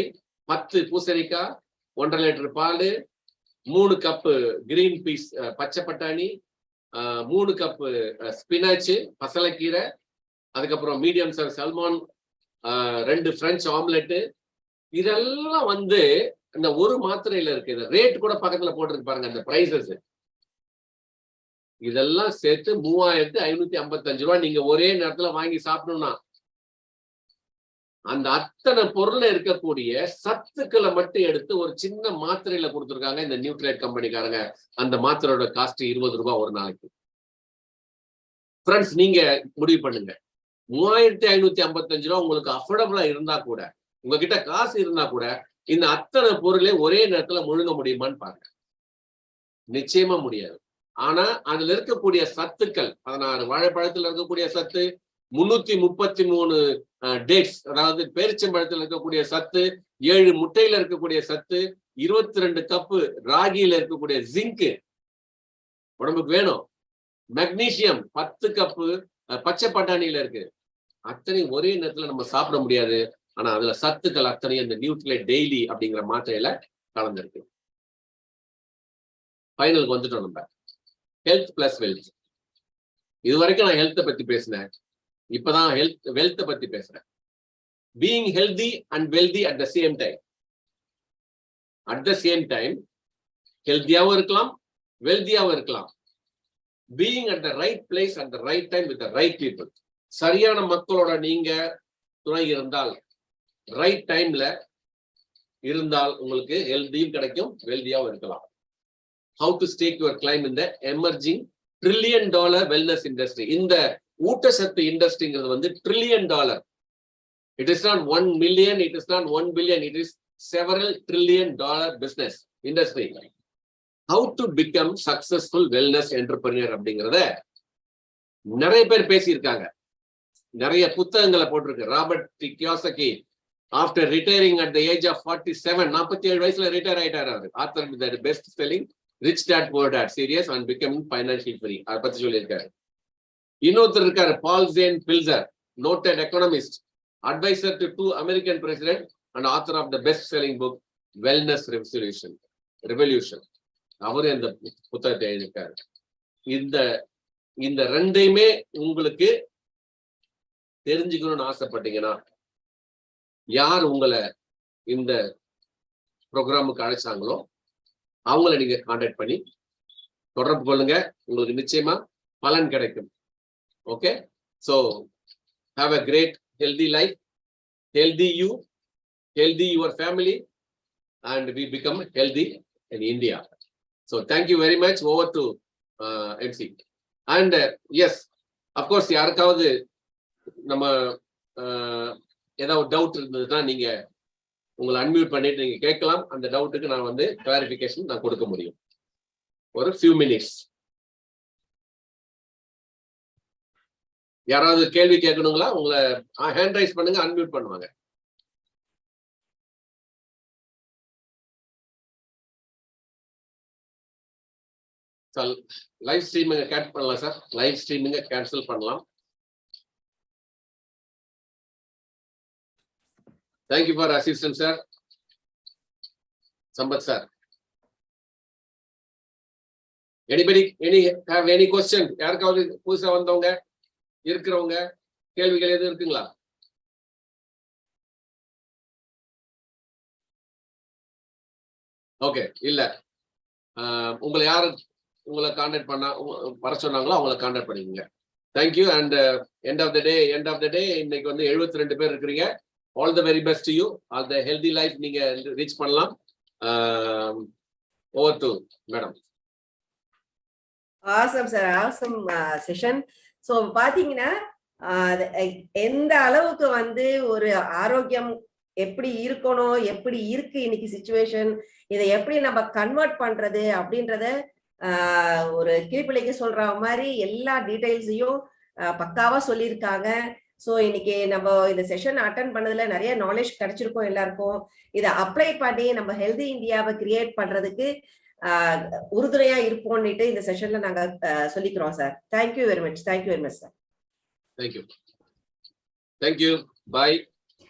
10 பூசணிக்காய், 1.5 லிட்டர் பால், 3 கப்பு கிரீன் பீஸ் பச்சை பட்டாணி, 3 கப்பு ஸ்பினாச்சு பசலைக்கீரை, அதுக்கப்புறம் medium size Salman, 2 French omelette. இதெல்லாம் வந்து இந்த ஒரு மாத்திரையில இருக்கு. ரேட் கூட பக்கத்துல போட்டிருக்கு பாருங்க, அந்த பிரைசஸ். இதெல்லாம் சேர்த்து 3555 ரூபாய் நீங்க ஒரே நேரத்துல வாங்கி சாப்பிடணும்னா, அந்த அத்தனை பொருள்ல இருக்கக்கூடிய சத்துக்களை மட்டும் எடுத்து ஒரு சின்ன மாத்திரையில கொடுத்துருக்காங்க இந்த நியூட்ரிலைட் கம்பெனிக்காரங்க. அந்த மாத்திரையோட காஸ்ட் 20 ரூபாய் ஒரு நாளைக்கு. ஃப்ரெண்ட்ஸ், நீங்க முடிவு பண்ணுங்க. 3555 ரூபாய் உங்களுக்கு அஃபோர்டபுளா இருந்தா கூட, உங்ககிட்ட காசு இருந்தா கூட, இந்த அத்தனை பொருளை ஒரே நேரத்துல முழுங்க முடியுமான்னு பாருங்க. நிச்சயமா முடியாது. ஆனா அதுல இருக்கக்கூடிய சத்துக்கள், 16 வாழைப்பழத்துல இருக்கக்கூடிய சத்து, 333 டேட்ஸ், அதாவது பேரிச்சம்பழத்துல இருக்கக்கூடிய சத்து, 7 முட்டையில இருக்கக்கூடிய சத்து, 22 கப்பு ராகியில இருக்கக்கூடிய ஜிங்க் உடம்புக்கு வேணும், மெக்னீசியம் 10 கப்பு பச்சை பட்டாணியில இருக்கு. அத்தனை ஒரே நேரத்துல நம்ம சாப்பிட முடியாது. ஆனா அதுல சத்துக்கள் அத்தனை இந்த நியூட்ரிலைட் டெய்லி அப்படிங்கிற மாத்திரையில கலந்துருக்கு. ஃபைனலுக்கு வந்துட்டோம் நம்ம. Health plus wealth. இது வரைக்கும் நான் ஹெல்த்தை பத்தி பேசினேன். இப்பதான் வெல்த்தை பத்தி பேசுறேன். Being healthy and wealthy at the same time. At the same time ஹெல்த்தியாவும் இருக்கலாம், வெல்தியாவும் இருக்கலாம். Being at the right place at the right time with the right people. சரியான மக்களோட நீங்க துணை இருந்தால், ரைட் டைம்ல இருந்தால் உங்களுக்கு ஹெல்தியும் கிடைக்கும், வெல்தியாவும் இருக்கலாம். How to stake your claim in the emerging $1 trillion wellness industry. இந்த ஊட்டச்சத்து இண்டஸ்ட்ரிங்கிறது வந்து $1 trillion. It is not 1 million, it is not 1 billion, it is several $1 trillion business industry. How to become successful wellness entrepreneur அப்படிங்கிறத நிறைய பேர் பேசியிருக்காங்க, நிறைய புத்தகங்களை போட்டிருக்கு. Robert Kiyosaki after retiring at the age of 47, 47 வயசுல ரிட்டையர் ஆயிட்டாரு அவர். Author with the best selling Rich Dad Poor Dad series and becoming financial free, அதை பத்தி சொல்லியிருக்காரு. இன்னொருத்தர் இருக்காரு, Paul Zane Pilzer, noted economist, adviser to 2 American president and author of the best selling book Wellness Revolution. அவரு இந்த புத்தகத்தை எழுதியிருக்காரு. இந்த ரெண்டையுமே உங்களுக்கு தெரிஞ்சுக்கணும்னு ஆசைப்பட்டீங்கன்னா, யார் உங்களை இந்த ப்ரோக்ராமுக்கு அழைச்சாங்களோ அவங்கள நீங்க கான்டாக்ட் பண்ணி தொடர்பு கொள்ளுங்க. உங்களுக்கு நிச்சயமா பலன் கிடைக்கும். Okay, so have a great healthy life, healthy you, healthy your family, and we become healthy in India. So thank you very much. Over to MC. And yes, of course, யாருக்காவது நம்ம ஏதாவது டவுட் இருந்ததுன்னா நீங்க உங்களை unmute பண்ணிட்டு நீங்க கேட்கலாம். அந்த டவுட்டுக்கு நான் வந்து கிளாரிபிகேஷன் நான் கொடுக்க முடியும். ஒரு few minutes. யாராவது கேள்வி கேட்கணுங்களா? உங்களை ஹேண்ட் ரைஸ் பண்ணுங்க, அன்மியூட் பண்ணுவாங்க. லைவ் ஸ்ட்ரீமிங்க கேன்சல் பண்ணலாம் சார். லைவ் ஸ்ட்ரீமிங்க கேன்சல் பண்ணலாம். Thank you for assistance, sir. Sambat sir. Anybody have any question? யாருக்காவது புதுசா வந்தவங்க இருக்கிறவங்க கேள்விகள் எதுவும் இருக்குங்களா? ஓகே, இல்ல உங்களை யாரு உங்களை கான்டாக்ட் பண்ணா வர சொன்னாங்களோ அவங்களை கான்டாக்ட் பண்ணிக்கோங்க. Thank you. And end of the day இன்னைக்கு வந்து 72 பேர் இருக்கிறீங்க. All the very best to you. All the healthy life நீங்க ரீச் பண்ணலாம். Over to madam. Awesome sir, awesome session. So பார்த்தீங்கன்னா எந்த அளவுக்கு வந்து ஒரு ஆரோக்கியம் எப்படி இருக்கணும், எப்படி இருக்கு இன்னைக்கு சிச்சுவேஷன், இதை எப்படி நம்ம கன்வெர்ட் பண்றது அப்படின்றத ஒரு கிளிப்பிள்ளைக்கு சொல்ற மாதிரி எல்லா டீடைல்ஸையும் பக்காவா சொல்லியிருக்காங்க. ஸோ இன்னைக்கு நம்ம இந்த செஷன் அட்டன் பண்ணதுல நிறைய நாலேஜ் கிடைச்சிருக்கோம் எல்லாருக்கும். இதை அப்ளை பண்ணி நம்ம ஹெல்தி இந்தியாவை கிரியேட் பண்றதுக்கு உறுதுணையா இருப்போம்னுட்டு இந்த செஷன்ல நாங்க சொல்லிக்கிறோம் sir. Thank you very much. Thank you very much sir. Thank you. Thank you. பாய்.